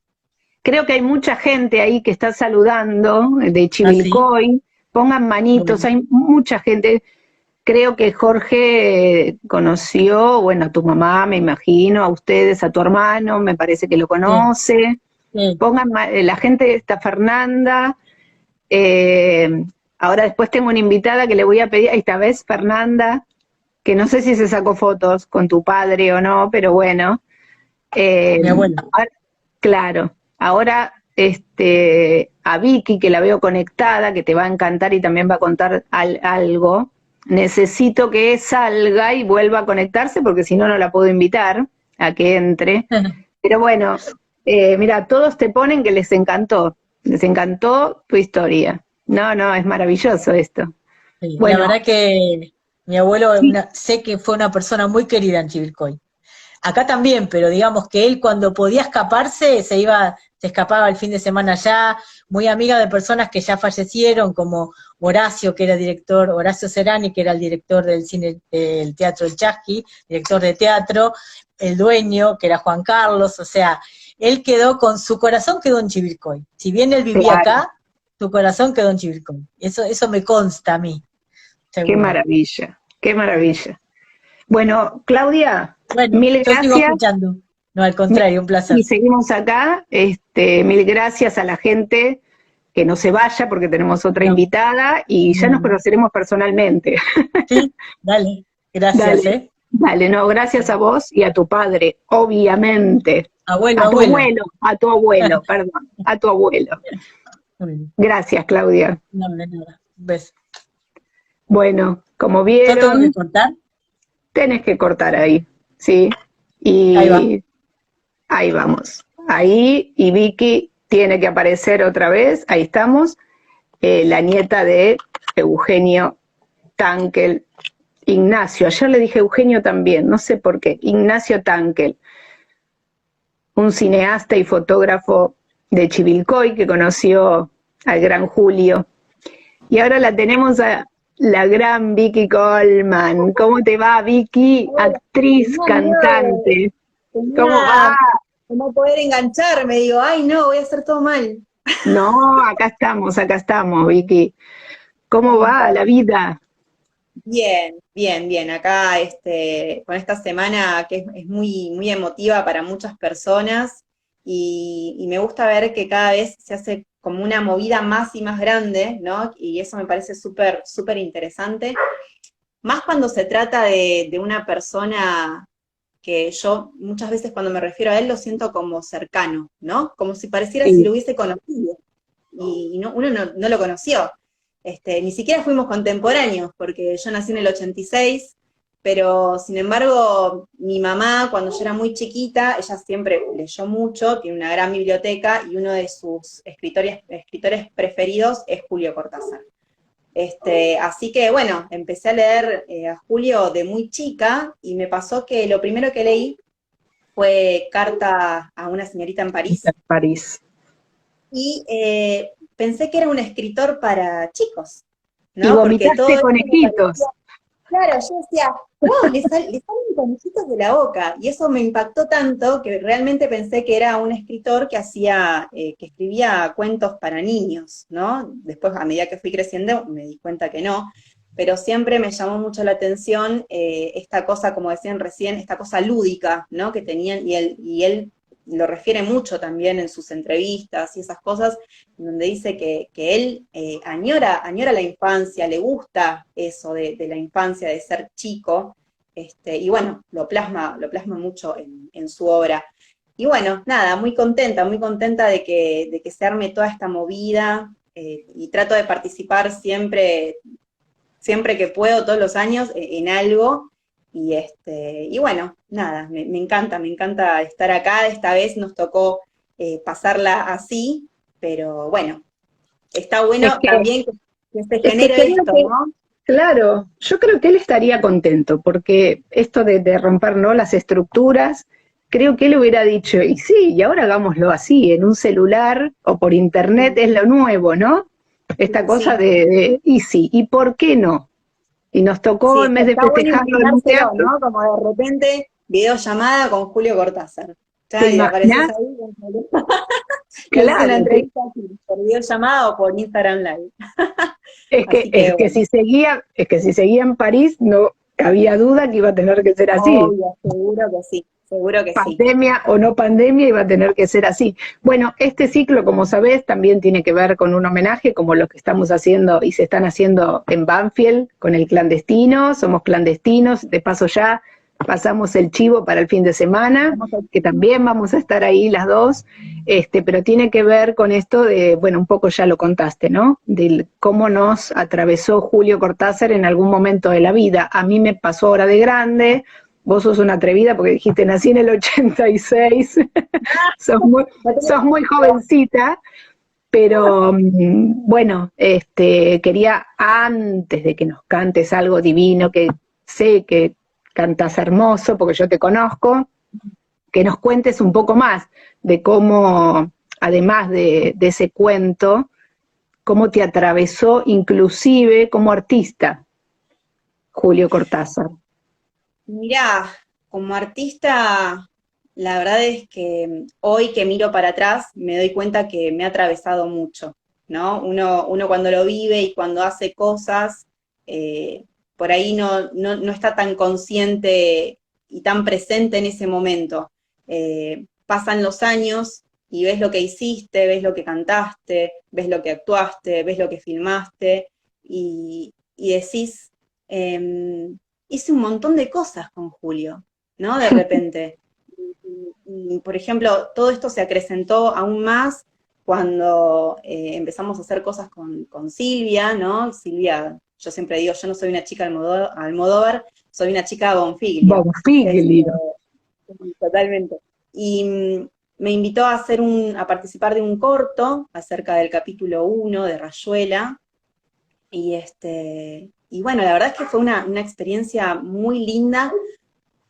Creo que hay mucha gente ahí que está saludando de ¿Ah, sí? Chivilcoy. Pongan manitos, Bueno, hay mucha gente. Creo que Jorge conoció, bueno, a tu mamá, me imagino, a ustedes, a tu hermano, me parece que lo sí, conoce. sí. Pongan, la gente está Fernanda. eh, Ahora después tengo una invitada que le voy a pedir, esta vez Fernanda, que no sé si se sacó fotos con tu padre o no, pero bueno. Eh, Mi abuelo. ahora- claro, ahora a Vicky, que la veo conectada, que te va a encantar y también va a contar algo, necesito que salga y vuelva a conectarse porque si no, no la puedo invitar a que entre. Pero bueno, mira, todos te ponen que les encantó tu historia. No, no, es maravilloso esto. Sí, la Bueno, verdad que mi abuelo, sí, sé que fue una persona muy querida en Chivilcoy. Acá también, pero digamos que él cuando podía escaparse, se escapaba el fin de semana allá, muy amiga de personas que ya fallecieron, como Horacio, que era director, Horacio Serani, que era el director del cine, del Teatro El Chasqui, director de teatro, el dueño, que era Juan Carlos, o sea, él quedó con su corazón quedó en Chivilcoy. Si bien él vivía claro, acá, su corazón quedó en Chivilcoy. Eso me consta a mí, qué seguro. maravilla, qué maravilla. Bueno, Claudia, Bueno, mil yo sigo gracias. escuchando. No, al contrario, un placer. Y seguimos acá. Mil gracias a la gente que no se vaya porque tenemos otra No, invitada y ya no, nos no. conoceremos personalmente. Sí, dale. Gracias, Dale, ¿eh? dale, no, gracias a vos y a tu padre, obviamente. Abuelo, abuelo. A tu abuelo, perdón, a tu abuelo. Muy bien. Gracias, Claudia. No, de nada. Un beso. Bueno, como ¿Yo tengo que vieron, cortar? tenés que cortar ahí, ¿sí? Ahí va. Y ahí vamos. Ahí, y Vicky tiene que aparecer otra vez, ahí estamos, la nieta de Eugenio Tankel, Ignacio, ayer le dije Eugenio también, no sé por qué, Ignacio Tankel, un cineasta y fotógrafo de Chivilcoy que conoció al gran Julio. Y ahora la tenemos a la gran Vicky Colman. ¿Cómo te va, Vicky? Hola, Actriz, tenía miedo, cantante. ¿Cómo va? tenía de no poder engancharme, digo, ay no, voy a hacer todo mal. No, acá estamos, Vicky. ¿Cómo va la vida? Bien, bien, bien. Acá con esta semana que es muy, muy emotiva para muchas personas y me gusta ver que cada vez se hace como una movida más y más grande, ¿no? Y eso me parece súper, súper interesante. Más cuando se trata de una persona que yo muchas veces cuando me refiero a él lo siento como cercano, ¿no? Como si pareciera si Sí. lo hubiese conocido. Y uno no lo conoció. Ni siquiera fuimos contemporáneos, porque yo nací en el 86, pero sin embargo, mi mamá, cuando yo era muy chiquita, ella siempre leyó mucho, tiene una gran biblioteca, y uno de sus escritores preferidos es Julio Cortázar. Así que bueno, empecé a leer a Julio de muy chica, y me pasó que lo primero que leí fue Carta a una señorita en París, París. y pensé que era un escritor para chicos, Y ¿no? Porque todo vomitaste esto me conejitos. parecía, claro, yo decía, wow, le salen conejitos de la boca, y eso me impactó tanto que realmente pensé que era un escritor que que escribía cuentos para niños, ¿no? Después, a medida que fui creciendo, me di cuenta que no, pero siempre me llamó mucho la atención esta cosa, como decían recién, esta cosa lúdica, ¿no? Que tenían, y él lo refiere mucho también en sus entrevistas y esas cosas, donde dice que él añora la infancia, le gusta eso de la infancia, de ser chico, y bueno, lo plasma mucho en su obra. Y bueno, nada, muy contenta de que se arme toda esta movida, y trato de participar siempre que puedo, todos los años, en algo. Y bueno, nada, me encanta estar acá. Esta vez nos tocó pasarla así, pero bueno, está Es bueno que, también que se es que genere creo esto, que, ¿no? claro, yo creo que él estaría contento, porque esto de romper, ¿no?, las estructuras, creo que él hubiera dicho, y sí, y ahora hagámoslo así, en un celular o por internet es lo nuevo, ¿no? Esta cosa Sí, y sí, ¿y por qué no? Y nos tocó, sí, en vez de está bueno festejarlo en un imaginárselo, teatro, ¿no? Como de repente, videollamada con Julio Cortázar. ¿te Ya, y apareces imaginas? ahí y haces una Claro, entrevista así, por videollamada o por Instagram Live. es que, Así que bueno. es que si seguía en París, no había duda que iba a tener que ser así. Obvio, seguro que sí. Pandemia o no pandemia, iba a tener que ser así. Bueno, este ciclo, como sabés, también tiene que ver con un homenaje, como lo que estamos haciendo y se están haciendo en Banfield con el clandestino. Somos clandestinos, de paso ya pasamos el chivo para el fin de semana, Vamos a- que también vamos a estar ahí las dos, pero tiene que ver con esto de, bueno, un poco ya lo contaste, ¿no? De cómo nos atravesó Julio Cortázar en algún momento de la vida. A mí me pasó ahora de grande. Vos sos una atrevida porque dijiste, nací en el 86, sos muy jovencita, pero bueno, quería, antes de que nos cantes algo divino, que sé que cantas hermoso porque yo te conozco, que nos cuentes un poco más de cómo, además de ese cuento, cómo te atravesó inclusive como artista, Julio Cortázar. Mirá, como artista, la verdad es que hoy que miro para atrás me doy cuenta que me ha atravesado mucho, ¿no? Uno cuando lo vive y cuando hace cosas, por ahí no está tan consciente y tan presente en ese momento. Pasan los años y ves lo que hiciste, ves lo que cantaste, ves lo que actuaste, ves lo que filmaste, y decís, hice un montón de cosas con Julio, ¿no? De repente. Por ejemplo, todo esto se acrecentó aún más cuando empezamos a hacer cosas con Silvia, ¿no? Silvia, yo siempre digo, yo no soy una chica Almodóvar, soy una chica Bonfiglio. Este, Bonfiglio. Totalmente. Y me invitó a a participar de un corto acerca del capítulo 1 de Rayuela, y bueno, la verdad es que fue una experiencia muy linda,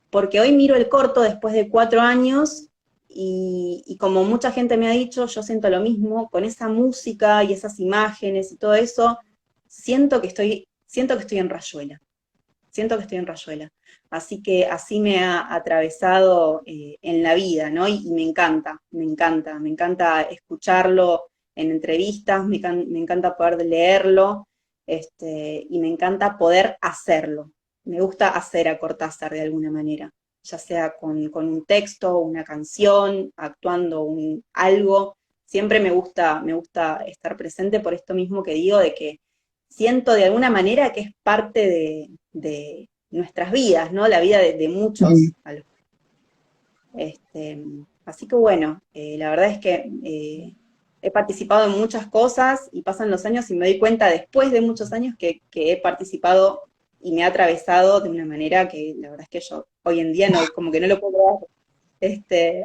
porque hoy miro el corto después de 4 años, y como mucha gente me ha dicho, yo siento lo mismo, con esa música y esas imágenes y todo eso, siento que estoy en Rayuela, siento que estoy en Rayuela. Así que así me ha atravesado en la vida, ¿no? Y me encanta escucharlo en entrevistas, me encanta poder leerlo, y me encanta poder hacerlo. Me gusta hacer a Cortázar de alguna manera, ya sea con un texto, una canción, actuando algo. Siempre me gusta estar presente por esto mismo que digo, de que siento de alguna manera que es parte de nuestras vidas, ¿no? La vida de muchos. Así que bueno, la verdad es que he participado en muchas cosas y pasan los años y me doy cuenta después de muchos años que he participado y me ha atravesado de una manera que la verdad es que yo hoy en día no, como que no lo puedo creer.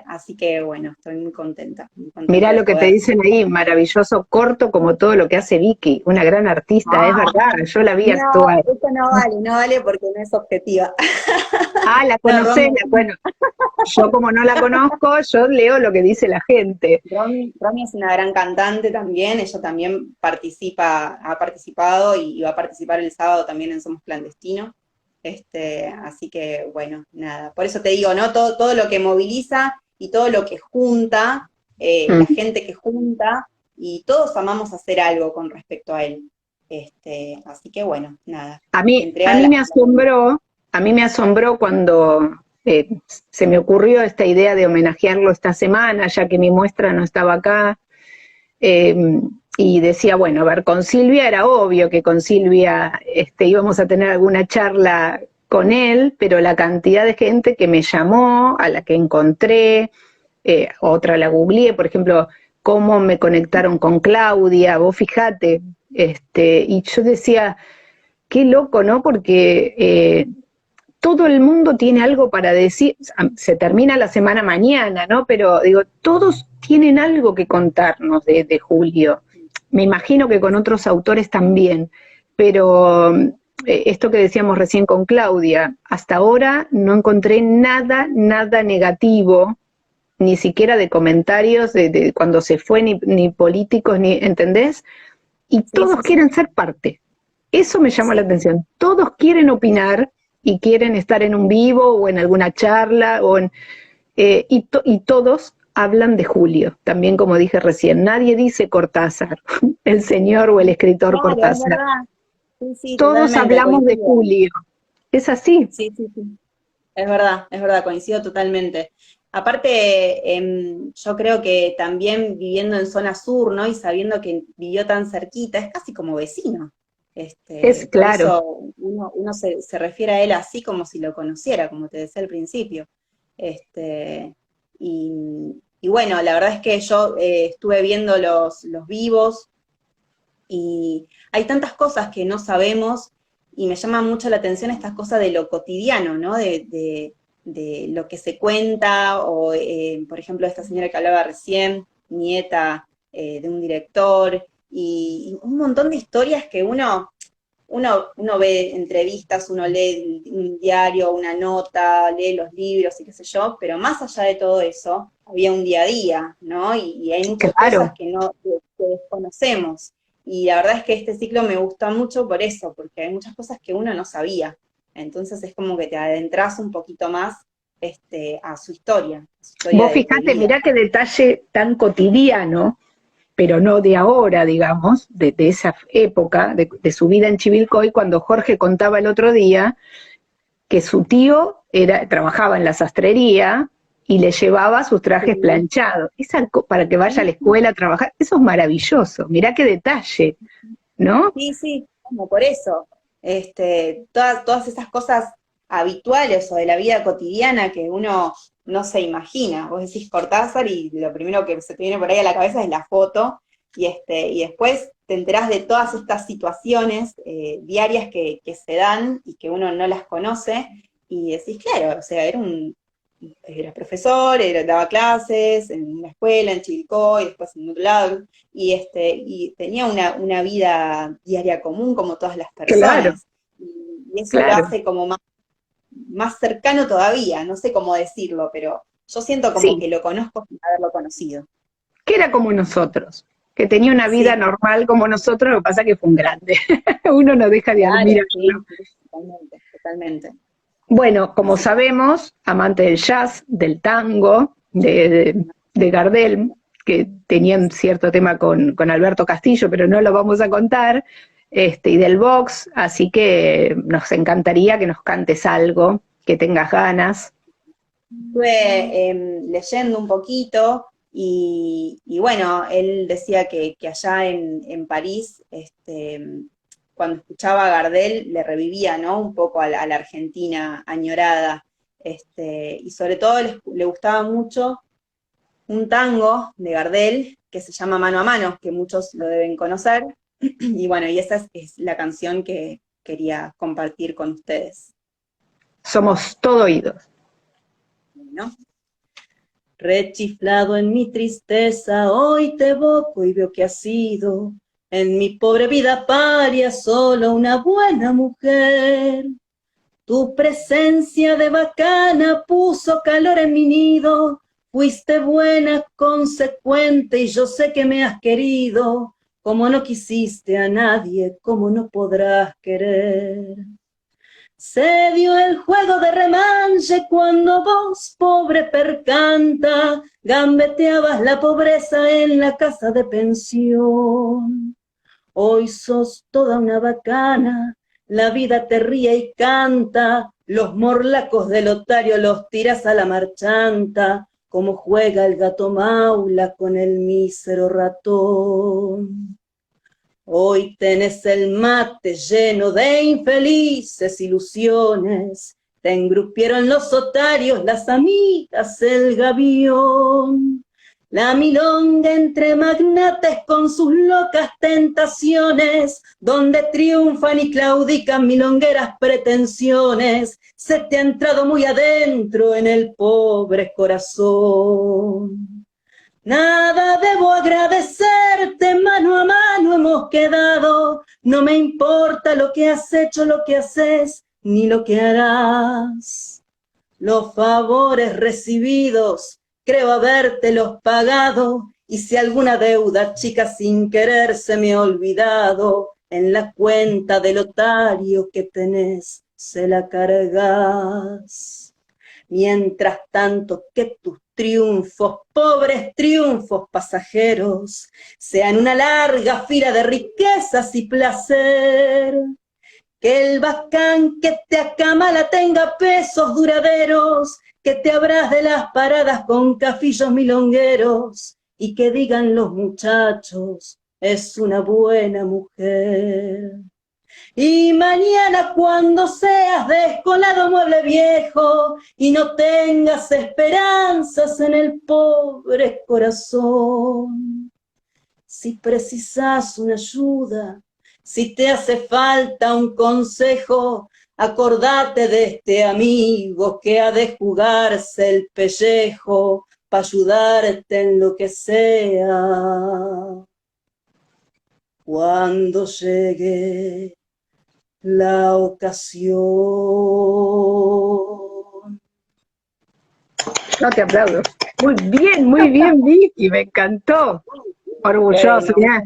Así que bueno, estoy muy contenta Mirá de lo que te poder. dicen ahí, maravilloso, corto como todo lo que hace Vicky, una gran artista, es verdad, yo la vi No, actuar. eso no vale porque no es objetiva. Ah, la No, conocés, bueno, yo como no la conozco, yo leo lo que dice la gente. Romy es una gran cantante también, ella también ha participado y va a participar el sábado también en Somos Clandestinos. Así que, bueno, nada. Por eso te digo, ¿no? Todo lo que moviliza y todo lo que junta, la Mm. gente que junta, y todos amamos hacer algo con respecto a él. Así que, bueno, nada. A Entregada mí la... a mí me asombró cuando se me ocurrió esta idea de homenajearlo esta semana, ya que mi muestra no estaba acá, eh, y decía, bueno, a ver, con Silvia era obvio que con Silvia íbamos a tener alguna charla con él, pero la cantidad de gente que me llamó, a la que encontré, otra la googleé, por ejemplo, cómo me conectaron con Claudia, vos fijate, y yo decía, qué loco, ¿no? Porque todo el mundo tiene algo para decir, se termina la semana mañana, ¿no? Pero digo, todos tienen algo que contarnos de Julio. Me imagino que con otros autores también, pero esto que decíamos recién con Claudia, hasta ahora no encontré nada negativo, ni siquiera de comentarios de cuando se fue, ni políticos, ni, ¿entendés? Y Sí, todos sí, sí. quieren ser parte. Eso me llama la Sí. atención. Todos quieren opinar y quieren estar en un vivo o en alguna charla y todos hablan de Julio, también como dije recién. Nadie dice Cortázar, el señor o el escritor Claro, es Cortázar. verdad. Sí, sí, Todos totalmente, hablamos de coincido. Julio. Es así. Sí, sí, sí. Es verdad, coincido totalmente. Aparte, yo creo que también viviendo en zona sur, ¿no? Y sabiendo que vivió tan cerquita, es casi como vecino. Es Por claro. eso uno se refiere a él así como si lo conociera, como te decía al principio. Este, y bueno, la verdad es que yo estuve viendo los vivos y hay tantas cosas que no sabemos y me llama mucho la atención estas cosas de lo cotidiano, ¿no? De lo que se cuenta, o por ejemplo esta señora que hablaba recién, nieta de un director, y un montón de historias que uno ve entrevistas, uno lee un diario, una nota, lee los libros y qué sé yo, pero más allá de todo eso, había un día a día, ¿no? Y hay muchas cosas Claro. que desconocemos. Y la verdad es que este ciclo me gusta mucho por eso, porque hay muchas cosas que uno no sabía. Entonces es como que te adentras un poquito más a su historia Vos de fijate, vida. mirá qué detalle tan cotidiano, pero no de ahora, digamos, de esa época, de su vida en Chivilcoy, cuando Jorge contaba el otro día que su tío trabajaba en la sastrería y le llevaba sus trajes Sí, planchados. Para que vaya a la sí, escuela a trabajar, eso es maravilloso. Mirá qué detalle, ¿no? sí, sí, como por eso. Todas esas cosas habituales o de la vida cotidiana que uno no se imagina. Vos decís Cortázar y lo primero que se te viene por ahí a la cabeza es la foto, y después te enterás de todas estas situaciones diarias que se dan y que uno no las conoce, y decís, claro, o sea, era profesor, daba clases en una escuela, en Chivilcoy, después en otro lado, y tenía una vida diaria común como todas las Claro, personas. Y eso lo claro. hace como más cercano todavía, no sé cómo decirlo, pero yo siento como Sí, que lo conozco sin haberlo conocido. que era como nosotros, que tenía una vida Sí, normal como nosotros, lo que pasa que fue un grande. Uno no deja de claro, admirarlo. sí, sí, totalmente, totalmente. Bueno, como Así sabemos, amante del jazz, del tango, de Gardel, que tenían cierto tema con Alberto Castillo, pero no lo vamos a contar, y del box, así que nos encantaría que nos cantes algo, que tengas ganas. estuve leyendo un poquito y bueno, él decía que allá en París, cuando escuchaba a Gardel, le revivía, ¿no? Un poco a la Argentina añorada. y sobre todo le gustaba mucho un tango de Gardel que se llama Mano a Mano, que muchos lo deben conocer, y bueno, y esa es la canción que quería compartir con ustedes. Somos todo oídos. ¿No? Rechiflado en mi tristeza, hoy te evoco y veo que has sido en mi pobre vida paria solo una buena mujer. Tu presencia de bacana puso calor en mi nido, fuiste buena, consecuente y yo sé que me has querido, como no quisiste a nadie, como no podrás querer. Se dio el juego de remanche cuando vos, pobre percanta, gambeteabas la pobreza en la casa de pensión. Hoy sos toda una bacana, la vida te ríe y canta, los morlacos del otario los tiras a la marchanta, como juega el gato maula con el mísero ratón. Hoy tenés el mate lleno de infelices ilusiones, te engrupieron los otarios, las amigas, el gavión. La milonga entre magnates con sus locas tentaciones, donde triunfan y claudican milongueras pretensiones, se te ha entrado muy adentro en el pobre corazón. Nada debo agradecerte, mano a mano hemos quedado, no me importa lo que has hecho, lo que haces, ni lo que harás. Los favores recibidos, creo habértelos pagado, y si alguna deuda chica sin querer se me ha olvidado, en la cuenta del otario que tenés se la cargas. Mientras tanto que tus triunfos, pobres triunfos pasajeros, sean una larga fila de riquezas y placer. Que el bacán que te acamala tenga pesos duraderos, que te abras de las paradas con cafillos milongueros, y que digan los muchachos, es una buena mujer. Y mañana cuando seas descolado mueble viejo y no tengas esperanzas en el pobre corazón, si precisas una ayuda, si te hace falta un consejo, acordate de este amigo que ha de jugarse el pellejo para ayudarte en lo que sea. Cuando llegue la ocasión. No te aplaudo. Muy bien, Vicky, me encantó. Orgulloso, mirá.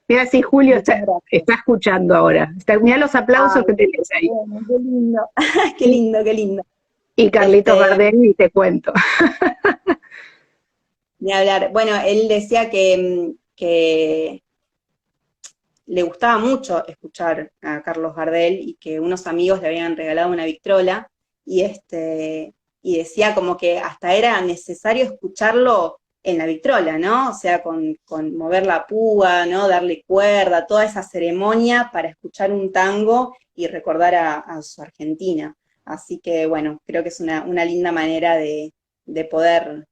Mira si Julio está escuchando ahora. Mirá los aplausos que tenés ahí. Bueno, qué lindo, qué lindo, qué lindo. Y Carlitos Gardel, y te cuento. Ni hablar. Bueno, él decía que le gustaba mucho escuchar a Carlos Gardel y que unos amigos le habían regalado una Victrola y decía como que hasta era necesario escucharlo en la Victrola, ¿no? O sea, con mover la púa, ¿no? Darle cuerda, toda esa ceremonia para escuchar un tango y recordar a su Argentina. Así que, bueno, creo que es una linda manera de poder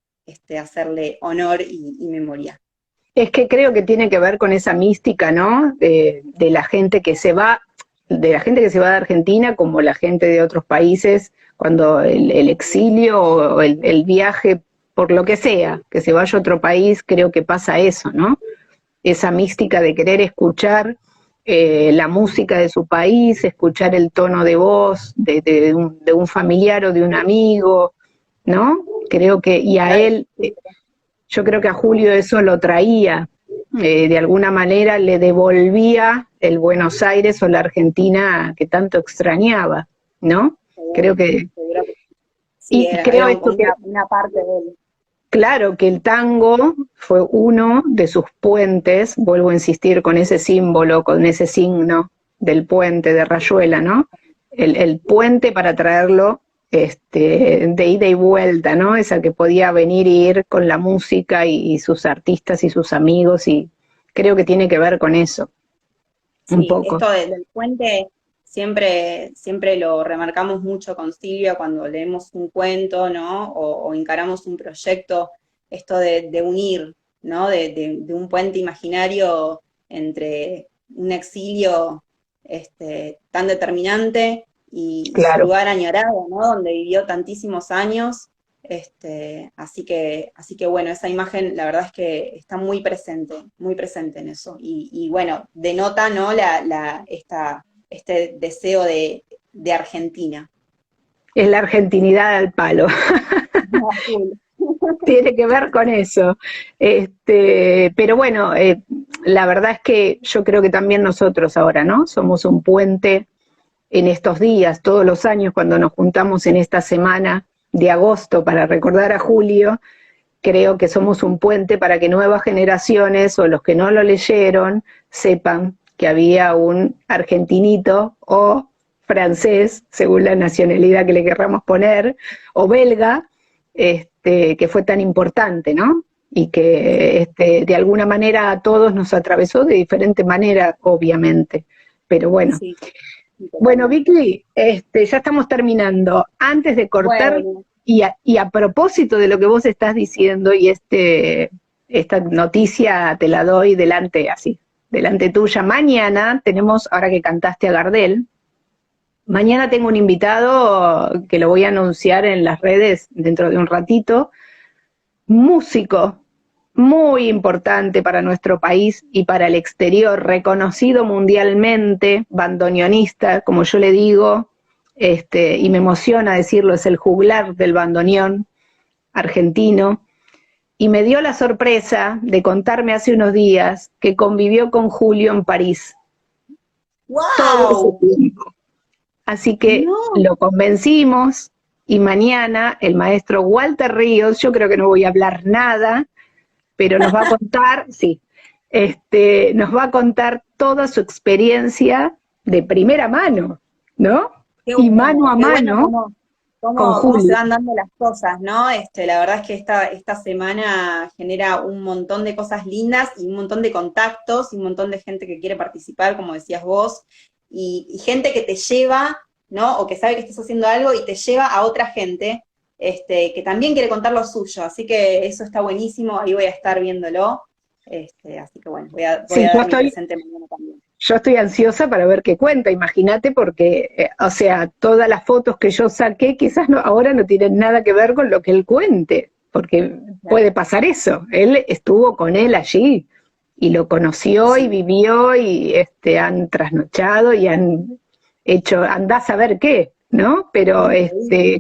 hacerle honor y memoria. Es que creo que tiene que ver con esa mística, ¿no? De la gente que se va, de Argentina, como la gente de otros países, cuando el exilio o el viaje, por lo que sea, que se vaya a otro país, creo que pasa eso, ¿no? Esa mística de querer escuchar la música de su país, escuchar el tono de voz de un familiar o de un amigo, ¿no? Creo que, y a él, yo creo que a Julio eso lo traía, de alguna manera le devolvía el Buenos Aires o la Argentina que tanto extrañaba, ¿no? Creo que... Sí, y creo esto que una parte de él. Claro que el tango fue uno de sus puentes, vuelvo a insistir con ese símbolo, con ese signo del puente de Rayuela, ¿no? El puente para traerlo de ida y vuelta, ¿no? Esa que podía venir y ir con la música y sus artistas y sus amigos, y creo que tiene que ver con eso, un Sí, poco. esto del puente siempre lo remarcamos mucho con Silvia cuando leemos un cuento, ¿no? O encaramos un proyecto, esto de unir, ¿no? De un puente imaginario entre un exilio tan determinante y su Claro. lugar añorado, ¿no? Donde vivió tantísimos años. Así que bueno, esa imagen la verdad es que está muy presente en eso. Y bueno, denota, ¿no? Este deseo de Argentina. Es la argentinidad al palo. Tiene que ver con eso. Pero bueno, la verdad es que yo creo que también nosotros ahora, ¿no? Somos un puente en estos días, todos los años, cuando nos juntamos en esta semana de agosto para recordar a Julio, creo que somos un puente para que nuevas generaciones o los que no lo leyeron sepan que había un argentinito o francés, según la nacionalidad que le querramos poner, o belga, que fue tan importante, ¿no? Y que de alguna manera a todos nos atravesó de diferente manera, obviamente. Pero bueno. Sí. Bueno, Vicky, ya estamos terminando. Antes de cortar, Bueno. y a propósito de lo que vos estás diciendo, y esta noticia te la doy delante tuya. Mañana tenemos, ahora que cantaste a Gardel, mañana tengo un invitado que lo voy a anunciar en las redes dentro de un ratito, músico muy importante para nuestro país y para el exterior, reconocido mundialmente, bandoneonista, como yo le digo, y me emociona decirlo, es el juglar del bandoneón argentino, y me dio la sorpresa de contarme hace unos días que convivió con Julio en París. ¡Wow! Todo ese tiempo. Así que lo convencimos, y mañana el maestro Walter Ríos, yo creo que no voy a hablar nada, pero nos va a contar, sí, nos va a contar toda su experiencia de primera mano, ¿no? Y mano a mano con cómo se Julio. van dando las cosas, ¿no? La verdad es que esta semana genera un montón de cosas lindas y un montón de contactos y un montón de gente que quiere participar, como decías vos, y gente que te lleva, ¿no? O que sabe que estás haciendo algo y te lleva a otra gente que también quiere contar lo suyo, así que eso está buenísimo, ahí voy a estar viéndolo, así que bueno, voy a dar mi presente mañana también. Yo estoy ansiosa para ver qué cuenta, imagínate, porque, o sea, todas las fotos que yo saqué quizás ahora no tienen nada que ver con lo que él cuente, porque puede pasar eso, él estuvo con él allí, y lo conoció y vivió, y han trasnochado y han hecho, andá a saber qué, ¿no? Pero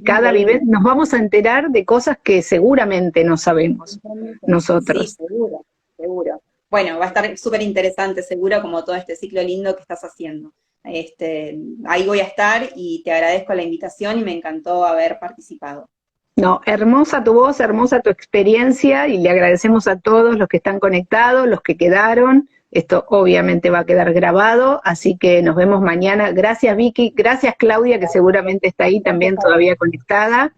cada vivencia nos vamos a enterar de cosas que seguramente no sabemos nosotros. Sí, seguro. Bueno, va a estar súper interesante, seguro, como todo este ciclo lindo que estás haciendo. Ahí voy a estar y te agradezco la invitación y me encantó haber participado. No, hermosa tu voz, hermosa tu experiencia, y le agradecemos a todos los que están conectados, los que quedaron. Esto obviamente va a quedar grabado, así que nos vemos mañana. Gracias, Vicky. Gracias, Claudia, que seguramente está ahí también todavía conectada.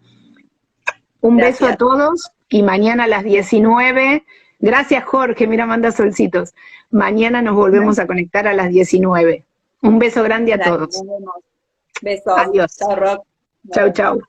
Un beso a todos, y mañana a las 19. Gracias, Jorge. Mira, manda solcitos. Mañana nos volvemos a conectar a las 19. Un beso grande a todos. Nos vemos. Besos. Adiós. Chao, Rock. Chau, chau.